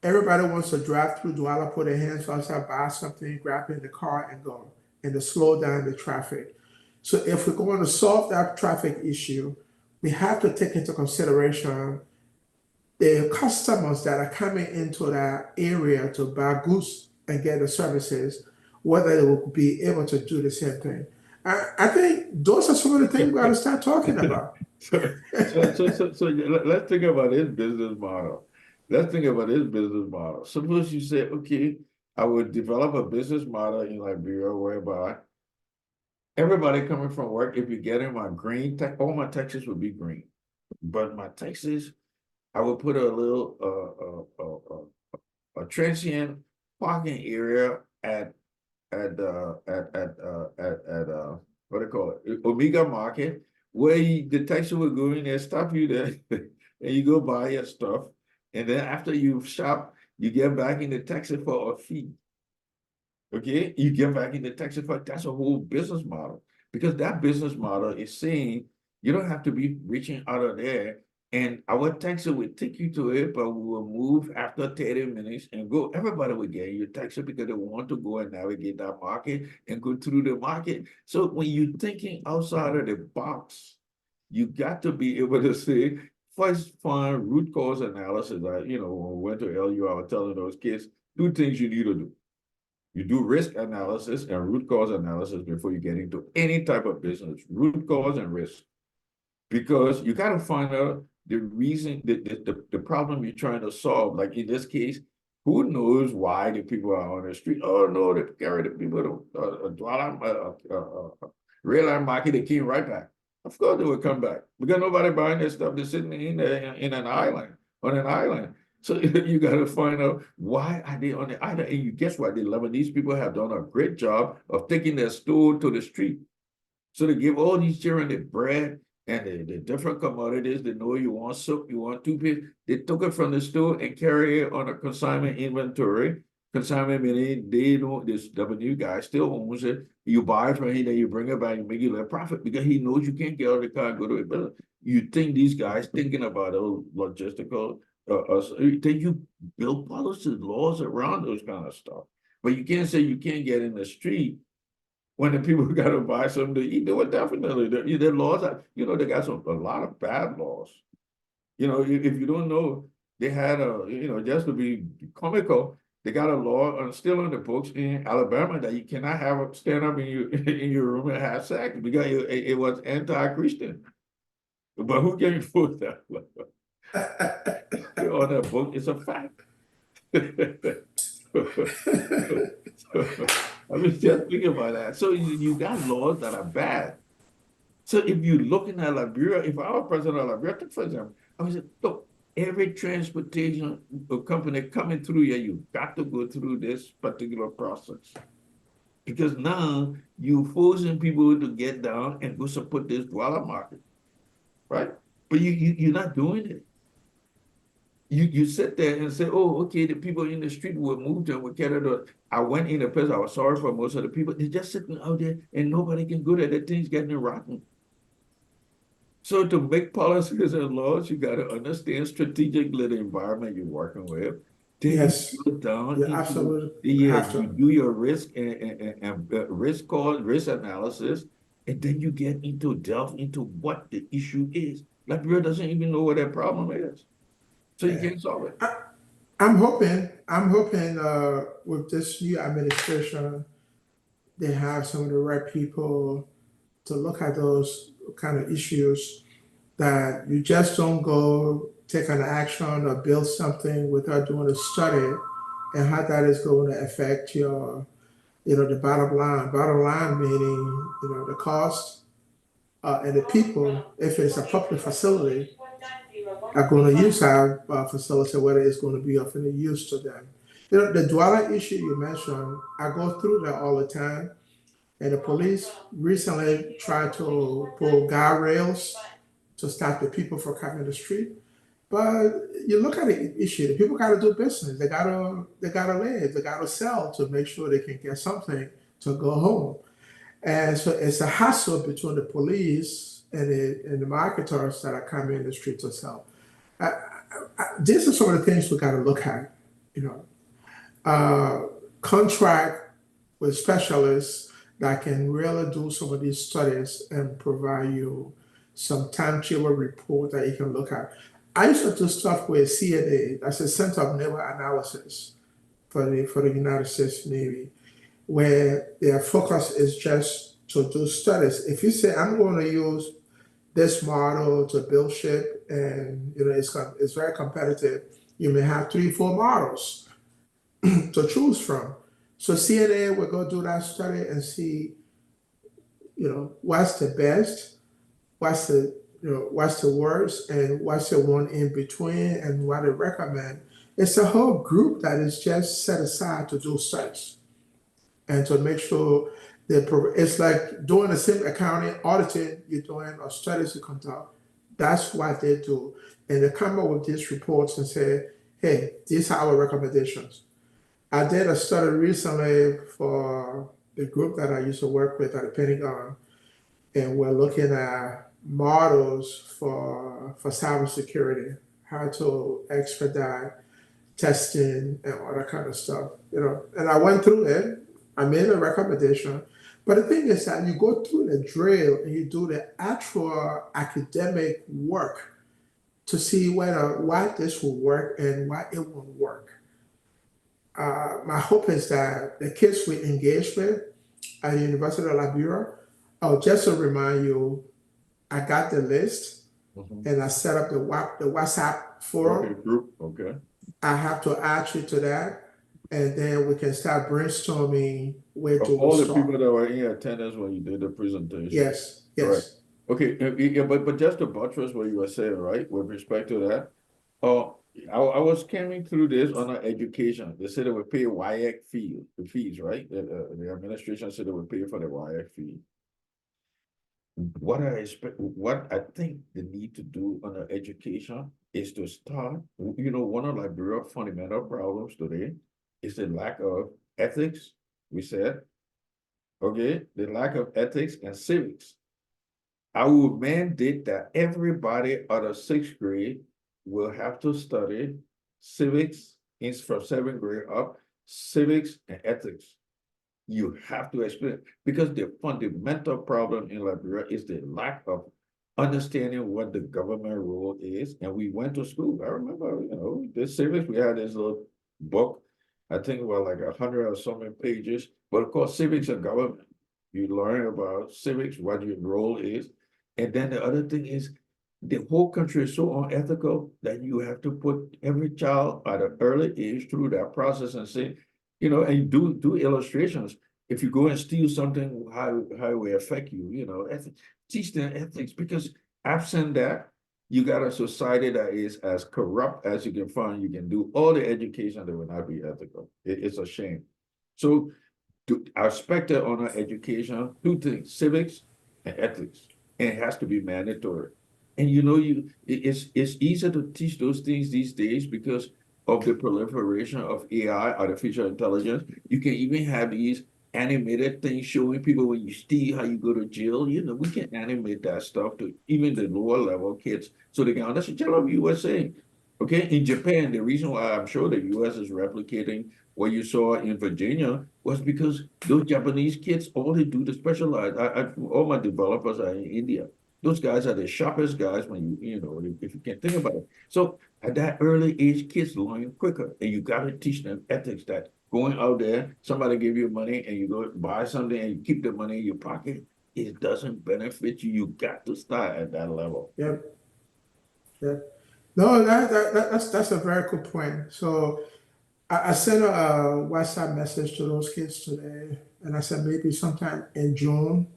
Everybody wants to drive through Douala, put their hands outside, buy something, grab it in the car and go, and to slow down the traffic. So if we're going to solve that traffic issue, we have to take into consideration the customers that are coming into that area to buy goods and get the services, whether they will be able to do the same thing. I think those are some of the things we got to start talking about. Let's think about his business model. Let's think about his business model. Suppose you say, okay, I would develop a business model in Liberia whereby everybody coming from work, if you get in my green tech, all my taxes would be green. But my taxes, I would put a little a transient parking area at what do you call it, Omega Market, where the taxi will go in there, stop you there, and you go buy your stuff, and then after you've shopped, you get back in the taxi for a fee. Okay, you get back in the taxi for that's a whole business model because that business model is saying you don't have to be reaching out of there. And our taxi will take you to it, but we will move after 30 minutes and go. Everybody will get your taxi because they want to go and navigate that market and go through the market. So when you're thinking outside of the box, you got to be able to say, first find root cause analysis. When we went to LU, I was telling those kids, two things you need to do. You do risk analysis and root cause analysis before you get into any type of business, root cause and risk. Because you got to find out the reason, the problem you're trying to solve. Like in this case, who knows why the people are on the street? Oh, no, they carry the people to real land market, they came right back. Of course they will come back because nobody buying their stuff. They're sitting in an island, on an island. So you got to find out why are they on the island. And you guess what? The Lebanese people have done a great job of taking their store to the street. So they give all these children the bread and the different commodities. They know you want soap, you want toothpaste. They took it from the store and carry it on a consignment inventory. Consignment meaning they don't, this W guy still owns it. You buy it from him, then you bring it back and make you a profit because he knows you can't get out of the car and go to it. You think these guys thinking about those logistical, then you build policies, laws around those kind of stuff. But you can't say you can't get in the street when the people got to buy something to eat. They were definitely their laws are, they got a lot of bad laws. If you don't know, they had just to be comical, they got a law still on the books in Alabama that you cannot have stand up in your room and have sex because it was anti-Christian. But who can enforce that? On that book, it's a fact. I was just thinking about that. So you got laws that are bad. So if you're looking at Liberia, if I were president of Liberia, take for example, I would say, look, every transportation company coming through here, you got to go through this particular process. Because now you're forcing people to get down and go support this dweller market, right? But you're not doing it. You sit there and say, oh, okay, the people in the street were moved and were carried out. I went in the place, I was sorry for most of the people. They're just sitting out there and nobody can go there. The thing's getting rotten. So to make policies and laws, you got to understand strategically the environment you're working with. Then you Yes, go down you into absolutely have you to. do your risk and risk analysis, and then you get into delve into what the issue is. Liberia doesn't even know what their problem is, so you Yeah. can't solve it. I'm hoping with this new administration, they have some of the right people to look at those kind of issues that you just don't go take an action or build something without doing a study and how that is going to affect your, the bottom line. Bottom line meaning, the cost and the people, if it's a public facility, are going to use our facility, whether it's going to be of any use to them. The dweller issue you mentioned, I go through that all the time. And the police recently tried to pull guardrails to stop the people from coming to the street. But you look at the issue, the people gotta do business. They gotta live, they gotta sell to make sure they can get something to go home. And so it's a hassle between the police and the marketers that are coming in the street to sell. I, these are some of the things we gotta look at, you know. Contract with specialists that can really do some of these studies and provide you some tangible report that you can look at. I used to do stuff with CNA, that's a Center of Naval Analysis for the United States Navy, where their focus is just to do studies. If you say I'm going to use this model to build ship, and it's very competitive, you may have 3, 4 models to choose from. So CNA will go do that study and see, what's the best, what's the worst, and what's the one in between, and what they recommend. It's a whole group that is just set aside to do studies and to make sure it's like doing the same accounting, auditing you're doing, or studies you conduct. That's what they do. And they come up with these reports and say, hey, these are our recommendations. I did a study recently for the group that I used to work with at the Pentagon, and we're looking at models for cybersecurity, how to expedite testing and all that kind of stuff, And I went through it. I made a recommendation. But the thing is that you go through the drill and you do the actual academic work to see why this will work and why it won't work. My hope is that the kids we engage with at the University of Liberia, oh, just to remind you, I got the list Mhm. and I set up the WhatsApp forum. Okay, group, okay. I have to add you to that, and then we can start brainstorming where Of do we all the people start. that were in attendance when you did the presentation. Yes, Right. yes. Okay, yeah, but just to buttress what you were saying, right, with respect to that, uh, I was skimming through this on our education. They said they would pay the fees, right? The administration said they would pay for the WIAC fee. What I think they need to do on our education is to start, one of Liberia's fundamental problems today is the lack of ethics, we said, okay, the lack of ethics and civics. I would mandate that everybody out of sixth grade will have to study civics from seventh grade up, civics and ethics. You have to explain because the fundamental problem in Liberia is the lack of understanding what the government role is. And we went to school. I remember, this civics, we had this little book, I think about like 100 or so many pages, but of course, civics and government. You learn about civics, what your role is. And then the other thing is the whole country is so unethical that you have to put every child at an early age through that process and say, and do illustrations. If you go and steal something, how it will affect you, teach them ethics, because absent that, you got a society that is as corrupt as you can find. You can do all the education that will not be ethical. It's a shame. So I expect it on our education, two things: civics and ethics, and it has to be mandatory. And it's easier to teach those things these days because of the proliferation of AI, artificial intelligence. You can even have these animated things showing people when you steal how you go to jail. We can animate that stuff to even the lower level kids so they can understand what you were saying. Okay, in Japan, the reason why I'm sure the US is replicating what you saw in Virginia was because those Japanese kids, all they do to specialize. All my developers are in India. Those guys are the sharpest guys when if you can think about it. So at that early age, kids learn quicker, and you got to teach them ethics. That going out there, somebody give you money, and you go buy something, and you keep the money in your pocket, it doesn't benefit you. You got to start at that level. Yeah, yeah. No, that's a very good point. So I sent a WhatsApp message to those kids today, and I said maybe sometime in June,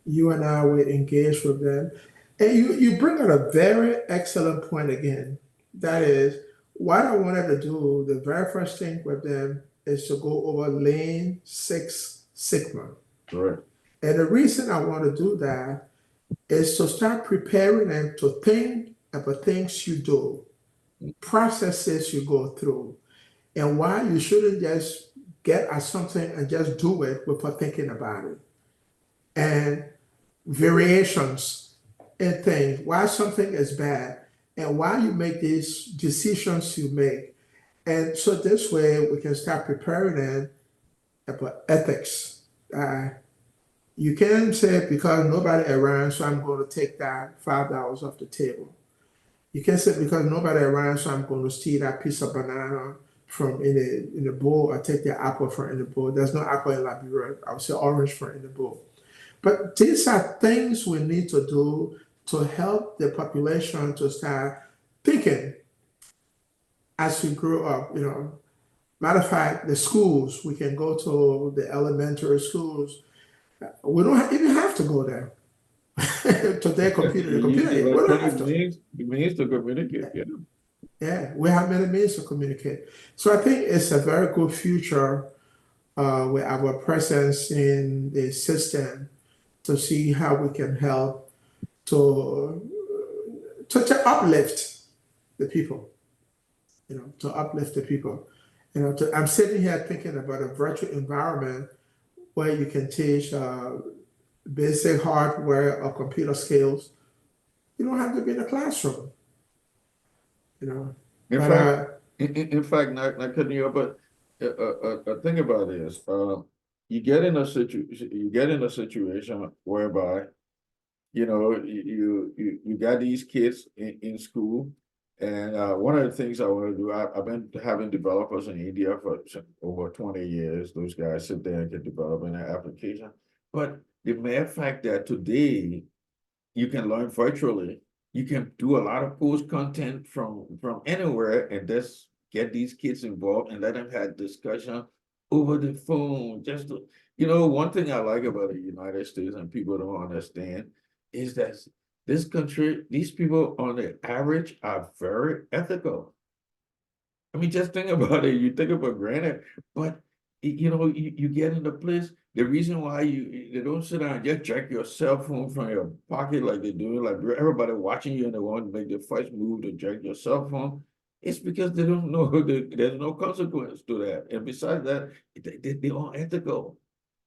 you and I will engage with them. And you bring up a very excellent point again. That is, what I wanted to do, the very first thing with them is to go over Lean Six Sigma. Right. And the reason I want to do that is to start preparing them to think about things you do, processes you go through, and why you shouldn't just get at something and just do it without thinking about it. And variations in things, why something is bad, and why you make these decisions you make. And so this way we can start preparing them about ethics. You can't say because nobody around, so I'm going to take that $5 off the table. You can't say because nobody around, so I'm going to steal that piece of banana from in the bowl or take the apple from in the bowl. There's no apple in Liberia. I would say orange from in the bowl. But these are things we need to do to help the population to start thinking as we grow up. Matter of fact, the schools, we can go to the elementary schools. We don't even have to go there to their computer. The You computer, we don't have to. means to communicate. Yeah. Yeah, we have many means to communicate. So I think it's a very good future with our presence in the system to see how we can help to to uplift the people, to uplift the people. I'm sitting here thinking about a virtual environment where you can teach basic hardware or computer skills. You don't have to be in a classroom, you know. In But fact, in fact, not cutting you off, but think about this. You get in a situation whereby you got these kids in school, and one of the things I want to do, I've been having developers in India for over 20 years. Those guys sit there and get developing an application. But the mere fact that today you can learn virtually. You can do a lot of post content from anywhere and just get these kids involved and let them have discussion over the phone. One thing I like about the United States and people don't understand is that this country, these people on the average are very ethical. I mean, just think about it. You take it for granted, but you get in the place. The reason why they don't sit down and just check your cell phone from your pocket like they do, like everybody watching you and they want to make the first move to check your cell phone. It's because they don't know there's no consequence to that. And besides that, they're unethical.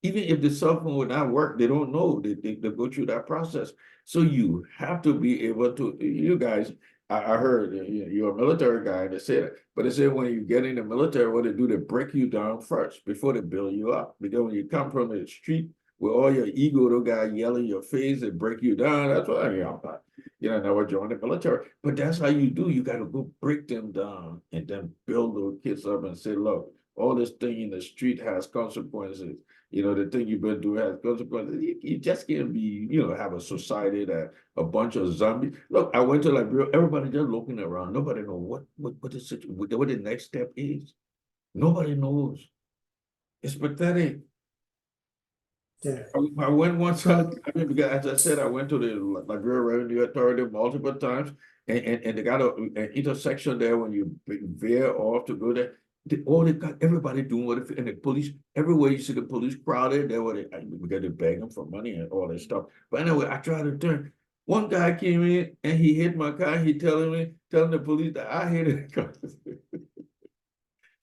Even if the cell phone would not work, they don't know. They go through that process. So you have to be able to, you guys, I heard you're a military guy, and they said, but they said when you get in the military, what they do, they break you down first before they build you up. Because when you come from the street with all your ego, the guy yelling your face and break you down, that's why I'm not, never joined the military. But that's how you do. You got to go break them down and then build those kids up and say, look, all this thing in the street has consequences. The thing you've been doing has consequences. You just can't be, have a society that a bunch of zombies. Look, I went to Liberia, everybody just looking around. Nobody know what the next step is. Nobody knows. It's pathetic. Yeah. I went one time, So I mean, because as I said, I went to the Liberia Revenue Authority multiple times, and they got an intersection there when you veer off to go there. They got everybody doing what, and the police, everywhere you see the police crowded, there were we got to beg them for money and all that stuff. But anyway, I tried to turn. One guy came in and he hit my car. He telling the police that I hit his car.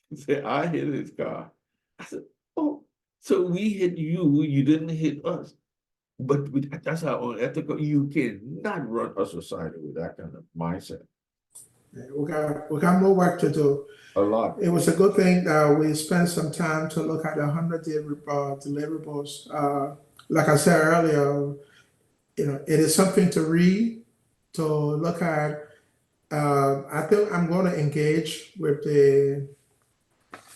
He said, I hit his car. I said, oh, so we hit you, you didn't hit us. But that's how unethical. You cannot run a society with that kind of mindset. yeah, we got more work to do. A lot. It was a good thing that we spent some time to look at the 100-day deliverables. Like I said earlier, it is something to read, to look at. I think I'm going to engage with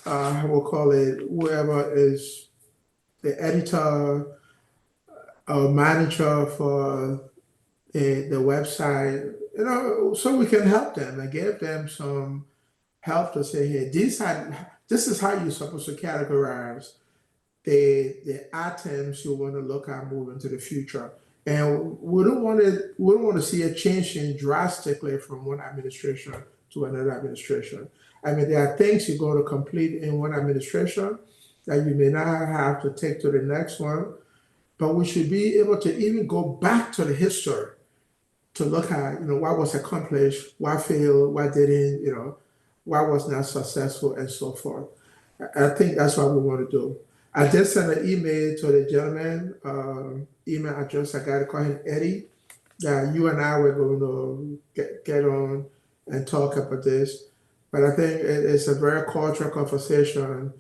how we'll call it, whoever is the editor or manager for the website, so we can help them and give them some help to say, hey, this is how you're supposed to categorize the items you want to look at moving to the future. And we don't want to see a change in drastically from one administration to another administration. I mean, there are things you're going to complete in one administration that you may not have to take to the next one, but we should be able to even go back to the history to look at, what was accomplished, what failed, what didn't, what was not successful, and so forth. I think that's what we want to do. I just sent an email to the gentleman, email address. I got to call him Eddie. That you and I were going to get on and talk about this. But I think it's a very cultural conversation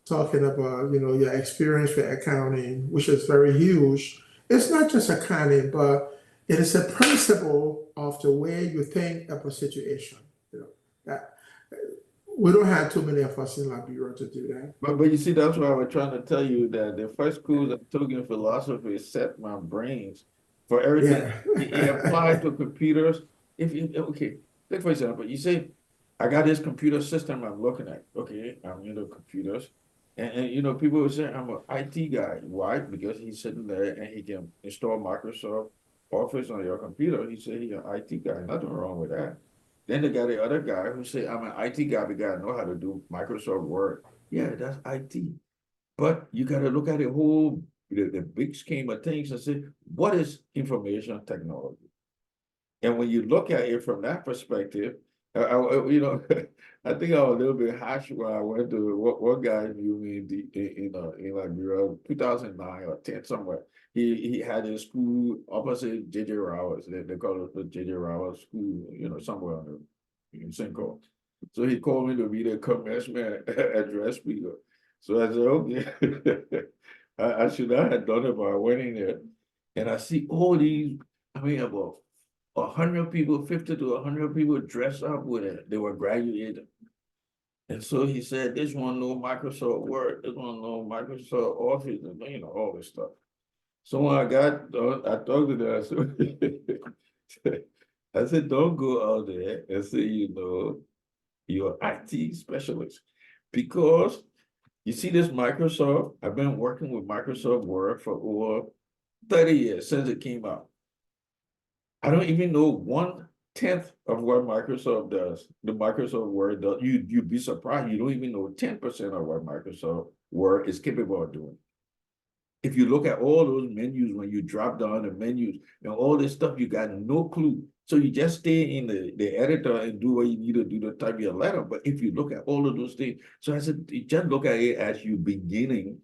talking about, your experience with accounting, which is very huge. It's not just accounting, but it is a principle of the way you think of a situation. That we don't have too many of us in Liberia to do that. But you see, that's why I was trying to tell you that the first course I took in philosophy set my brains for everything. It applied Yeah. to computers. If you okay, like for example, you say, I got this computer system I'm looking at. Okay, I'm into computers. And people would say I'm an IT guy. Why? Because he's sitting there and he can install Microsoft Office on your computer. He said he's an IT guy. Nothing wrong with that. Then they got the other guy who say, I'm an IT guy because I know how to do Microsoft Word. Yeah, that's IT. But you got to look at the big scheme of things and say, what is information technology? And when you look at it from that perspective, I think I was a little bit harsh when I went to what guy knew me in like 2009 or 10 somewhere. He had his school opposite JJ Rowers. They call it the JJ Rowers School, somewhere in Cinco. So he called me to be the commencement address speaker. So I said, okay. I should not have done it, but I went in there and I see all these, I mean, about 100 people, 50 to 100 people dressed up with it. They were graduated. And so he said, this one know Microsoft Word, this one know Microsoft Office, and all this stuff. So when I got done, I talked to them, I said, don't go out there and say, you're IT specialist. Because you see this Microsoft, I've been working with Microsoft Word for over 30 years since it came out. I don't even know 1/10 of what Microsoft does. The Microsoft Word does. You'd be surprised. You don't even know 10% of what Microsoft Word is capable of doing. If you look at all those menus, when you drop down the menus and all this stuff, you got no clue. So you just stay in the editor and do what you need to do to type your letter. But if you look at all of those things, so I said, just look at it as you beginning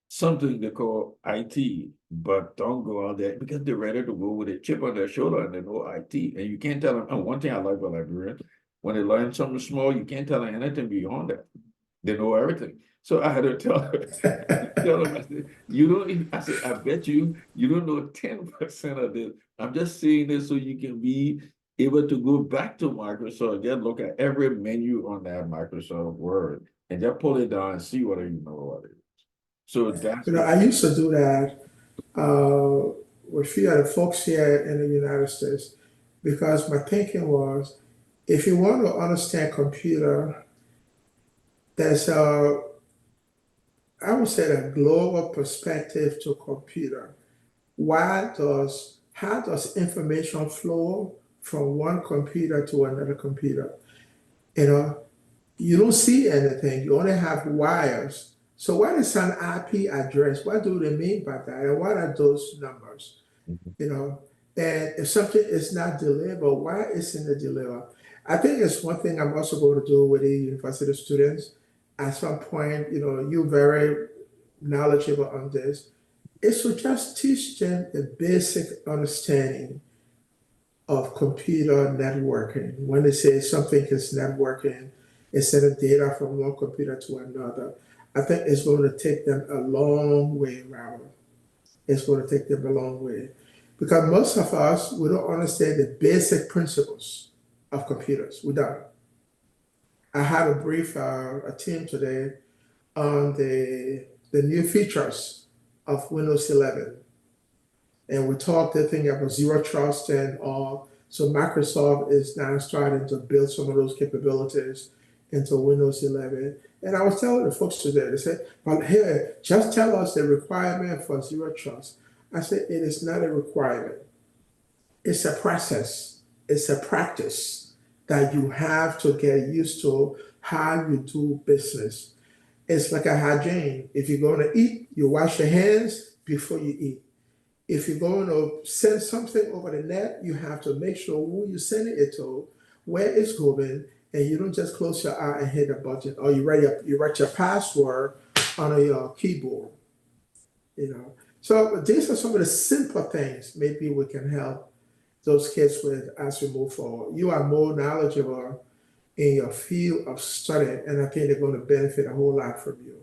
something they call IT, but don't go out there because they're ready to go with a chip on their shoulder and they know IT. And you can't tell them, and one thing I like about librarians, when they learn something small, you can't tell them anything beyond that. They know everything. So I had to tell them, I said, you don't even, I said, I bet you don't know 10% of this. I'm just saying this so you can be able to go back to Microsoft, just look at every menu on that Microsoft Word and just pull it down and see whether you know what it is. So that's I used to do that with a few other folks here in the United States because my thinking was if you want to understand computer, there's I would say a global perspective to computer. How does information flow from one computer to another computer? You know, you don't see anything. You only have wires. So what is an IP address? What do they mean by that? And what are those numbers? Mhm. You know, and if something is not delivered, why isn't it delivered? I think it's one thing I'm also going to do with the university students. At some point, you're very knowledgeable on this, is to just teach them the basic understanding of computer networking. When they say something is networking, it's sending data from one computer to another. I think it's going to take them a long way, Robert. It's going to take them a long way. Because most of us, we don't understand the basic principles of computers. We don't. I had a brief a team today on the new features of Windows 11. And we talked the thing about zero trust and all. So Microsoft is now starting to build some of those capabilities into Windows 11. And I was telling the folks today, they said, well, here, just tell us the requirement for zero trust. I said, it is not a requirement. It's a process. It's a practice that you have to get used to how you do business. It's like a hygiene. If you're going to eat, you wash your hands before you eat. If you're going to send something over the net, you have to make sure who you're sending it to, where it's going, and you don't just close your eye and hit a button, or you write your password on your keyboard. So these are some of the simple things maybe we can help those kids with as we move forward. You are more knowledgeable in your field of study, and I think they're going to benefit a whole lot from you.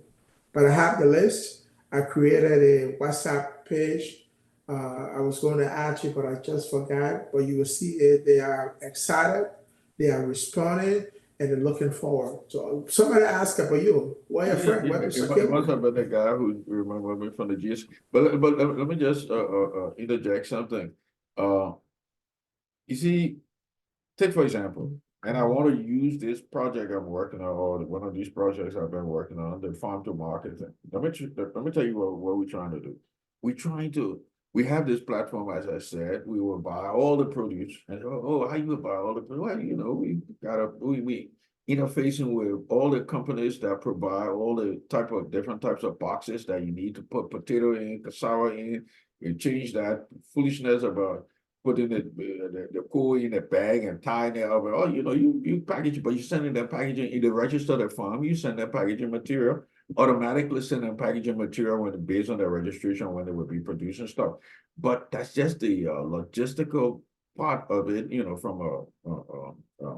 But I have the list. I created a WhatsApp page. I was going to add you, but I just forgot. But you will see it. They are excited. They are responding, and they're looking forward. So somebody asked about you. Where your friend? Where It Mr. must Kilmer? have been the guy who remember me from the GS. But let me just interject something. Uh, you see, take for example, and I want to use this project I'm working on, or one of these projects I've been working on, the farm to market thing. Let me tell you what we're trying to do. We're trying to we have this platform, as I said, we will buy all the produce. And how you buy all the produce? Well, we got we interfacing with all the companies that provide all the different types of boxes that you need to put potato in, cassava in. You change that foolishness about putting the coal in a bag and tying it up. Oh, you package it, but you sending that packaging either register the farm, you send that packaging material, automatically send them packaging material based on their registration when they will be producing stuff. But that's just the logistical part of it, from a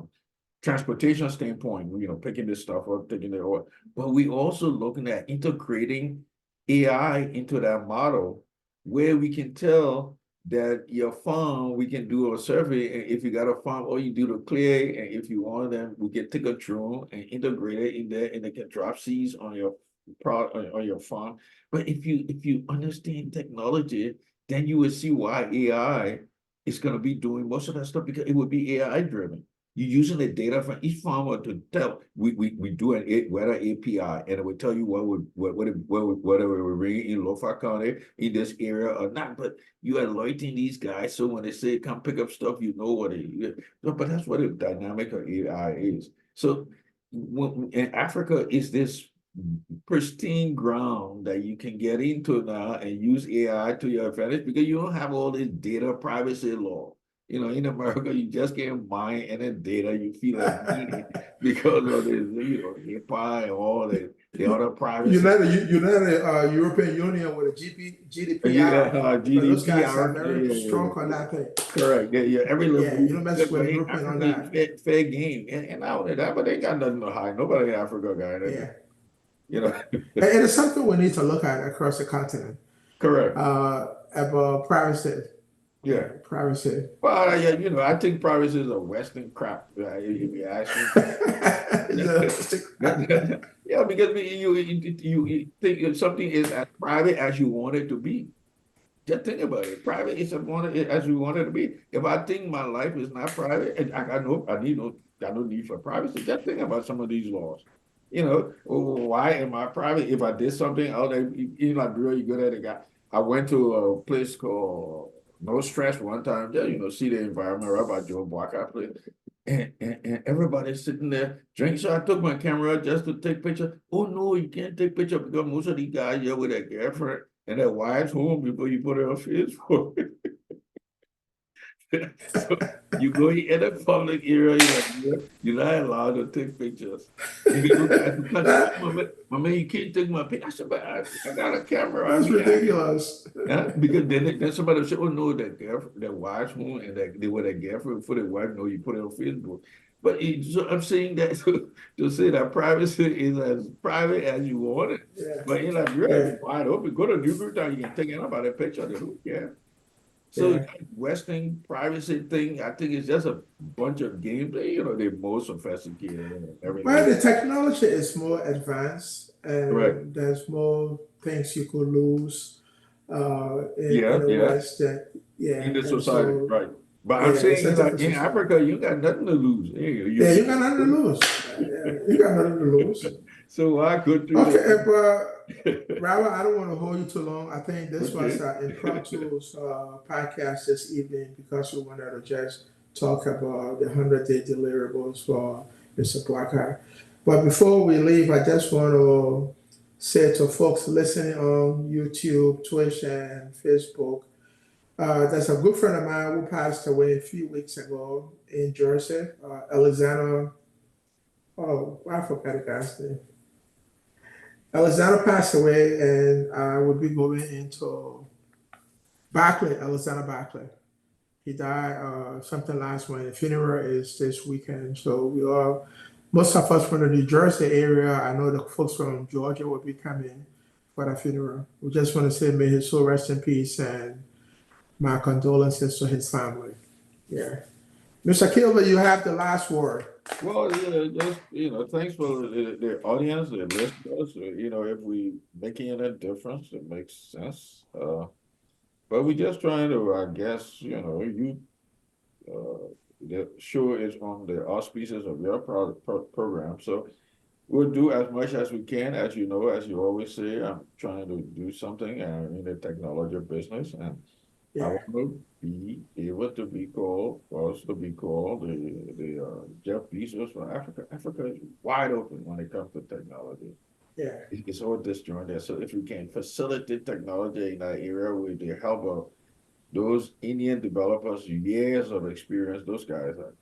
transportation standpoint, picking this stuff up, taking it over. But we also looking at integrating AI into that model where we can tell that your farm, we can do a survey. And if you got a farm, all you do to clear, and if you want them, we can take a drone and integrate it in there, and they can drop seeds on your on your farm. But if you understand technology, then you will see why AI is going to be doing most of that stuff, because it would be AI driven. You're using the data from each farmer to tell. We do an weather API, and it will tell you whether we're ringing in Lofa County in this area or not. But you are alerting these guys, so when they say come pick up stuff, you know what it. But that's what a dynamic of AI is. So in Africa is this pristine ground that you can get into now and use AI to your advantage, because you don't have all this data privacy law. In America, you just can't mine any data you feel like needing because of this, HIPAA and all the other privacy. United European Union with a Yeah, GDPR, because those guys are GDPR, very strong yeah. on that thing. Correct. Yeah. Every little Yeah, you bit. don't mess But with a in European on Africa, it's that. fair game. And not only that, but they got nothing to hide. Nobody in Africa got anything. Yeah, You know, and it's something we need to look at across the continent. correct. About privacy. Yeah. Yeah, privacy. Well, yeah, I think privacy is a Western crap, if you ask me. Yeah, because you think if something is as private as you want it to be. Just think about it. Private is as you want it to be. If I think my life is not private, and I got no need for privacy. Just think about some of these laws. why am I private? If I did something out there, in Liberia, you go there, the guy. I went to a place called No Stress one time, there, see the environment right by Joe Block place. And everybody's sitting there drinking. So I took my camera just to take picture. Oh no, you can't take picture because most of these guys here with their girlfriend and their wives home before you put it on Facebook. So you go in a public area, you're not allowed to take pictures. And you look at the country, That, my man, you can't take my picture. I said, but I got a camera. I that's mean, ridiculous. yeah, because then somebody will say, oh no, that girlfriend, that wife's home, and that they were that girlfriend for the wife, no, you put it on Facebook. But so I'm saying that to say that privacy is as private as you want it. Yeah, But in Liberia, yeah, it's wide open. Go to Newtown, you can take anybody a picture. They don't care. So yeah. that Western privacy thing, I think it's just a bunch of gameplay. They're more sophisticated and Well, everything. the technology is more advanced, Right. and there's more things you could lose in Yeah, the yeah. West. That In yeah, the and society, so right. But yeah, I'm it's saying a different in society. Africa, you got nothing to lose. Yeah, you got nothing to lose. Yeah, you got nothing to lose. So I go through Okay, the but Robert, I don't want to hold you too long. I think this was okay. an impromptu podcast this evening because we wanted to just talk about the 100-day deliverables for Mr. Blackhart. But before we leave, I just want to say to folks listening on YouTube, Twitch, and Facebook, there's a good friend of mine who passed away a few weeks ago in Jersey, Alexander. Oh, I forgot the guy's name. Alexander passed away, and I would be going into Barclay, Alexander Barclay. He died something last week. The funeral is this weekend. So most of us from the New Jersey area, I know the folks from Georgia will be coming for the funeral. We just want to say, may his soul rest in peace and my condolences to his family. Yeah. Mr. Kilver, you have the last word. Well, just thanks for the audience, the listeners. If we making a difference, it makes sense. But we just trying to, I guess, the show is on the auspices of your program. So we'll do as much as we can, as you know, as you always say. I'm trying to do something in the technology business, and I Yeah. want to be able to be called, for us to be called the Jeff Bezos for Africa. Africa is wide open when it comes to technology. Yeah. It's all disjointed. So if we can facilitate technology in that area with the help of those Indian developers, years of experience, those guys are,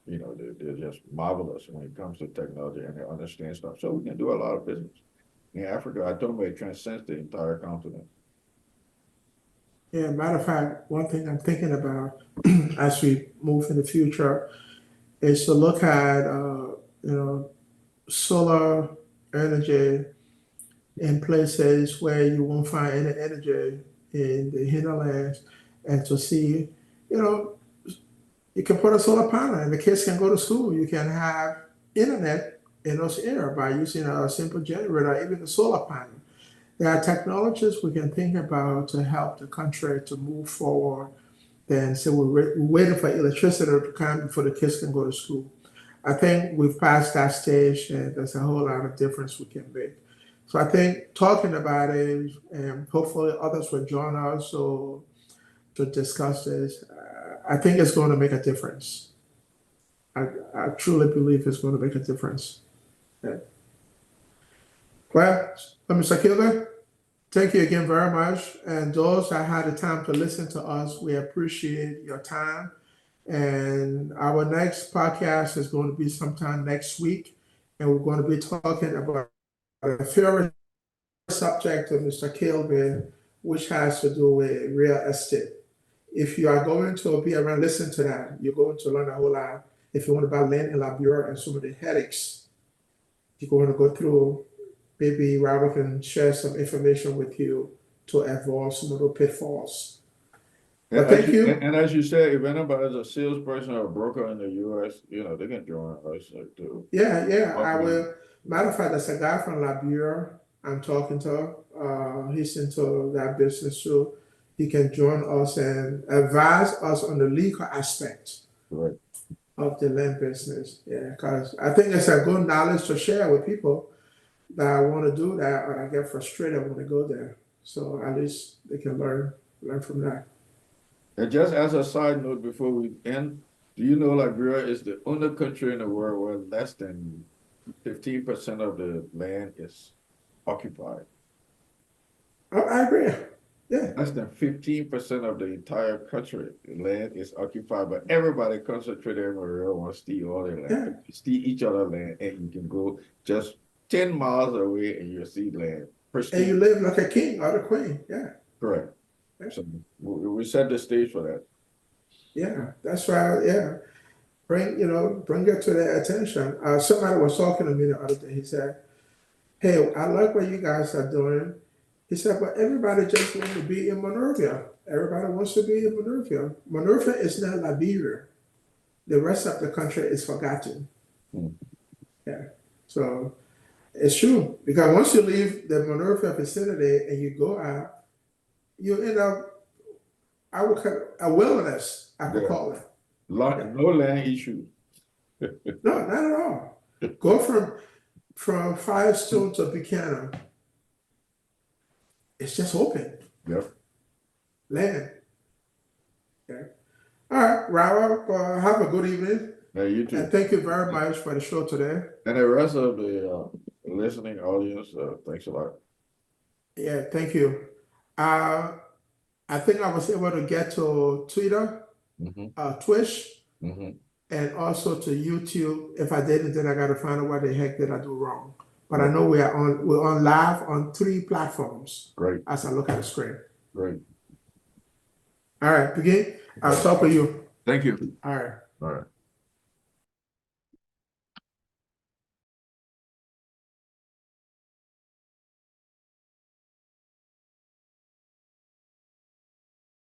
they're just marvelous when it comes to technology and they understand stuff. So we can do a lot of business. In Africa, I told you it transcends the entire continent. Yeah. Matter of fact, one thing I'm thinking about as we move in the future is to look at, solar energy in places where you won't find any energy in the hinterlands, and to see, you know, you can put a solar panel and the kids can go to school. You can have internet in those areas by using a simple generator, even a solar panel. There are technologies we can think about to help the country to move forward. Then, so we're waiting for electricity to come before the kids can go to school. I think we've passed that stage, and there's a whole lot of difference we can make. So I think talking about it, and hopefully others will join us so to discuss this. I think it's going to make a difference. I, I truly believe it's going to make a difference. Yeah. Well, Mr. Kilder, thank you again very much. And those that had the time to listen to us, we appreciate your time. And our next podcast is going to be sometime next week. And we're going to be talking about a favorite subject of Mr. Kilby, which has to do with real estate. If you are going to be around, listen to that. You're going to learn a whole lot. If you want to buy land in Liberia and some of the headaches you're going to go through, maybe Robert can share some information with you to avoid some of the pitfalls. And But as thank you you. and as you say, if anybody's a salesperson or a broker in the US, they can join us to Yeah, yeah, help I you. will. Matter of fact, there's a guy from Liberia I'm talking to. He's into that business too. He can join us and advise us on the legal aspect Right. of the land business. Yeah, because I think it's a good knowledge to share with people that want to do that, or I get frustrated when I go there. So at least they can learn from that. And just as a side note before we end, do you know Liberia is the only country in the world where less than 15% of the land is occupied? Oh, I agree. Yeah, Less than 15% of the entire country land is occupied, but everybody concentrated in Maria wants to steal all their yeah. land, steal each other land, and you can go just 10 miles away and you'll see land. And you Pristine. live like a king or a queen. Yeah, Correct. yeah, So we set the stage for that. yeah. That's why. Yeah, bring it to their attention. Somebody was talking to me the other day. He said, "Hey, I like what you guys are doing." He said, "But everybody just wants to be in Monrovia. Everybody wants to be in Monrovia. Monrovia is not Liberia. The rest of the country is forgotten." Hmm. Yeah. So it's true because once you leave the Monrovia vicinity and you go out, you end up I would call it a wilderness. I could Yeah. call it. No land issue. No, not at all. Go from Firestone to Buchanan. It's just open Yep. land. Okay. All right, Robert. Have a good evening, Yeah, you and too. thank you very much for the show today. And the rest of the listening audience, thanks a lot. Yeah, thank you. Uh, I think I was able to get to Twitter, Hmm. Twitch, Hmm. and also to YouTube. If I didn't, then I got to find out what the heck did I do wrong. But I Yeah. know we're on live on 3 platforms Great, as I look at the screen. great. All right, begin. I'll talk to you. Thank you. All right. All right.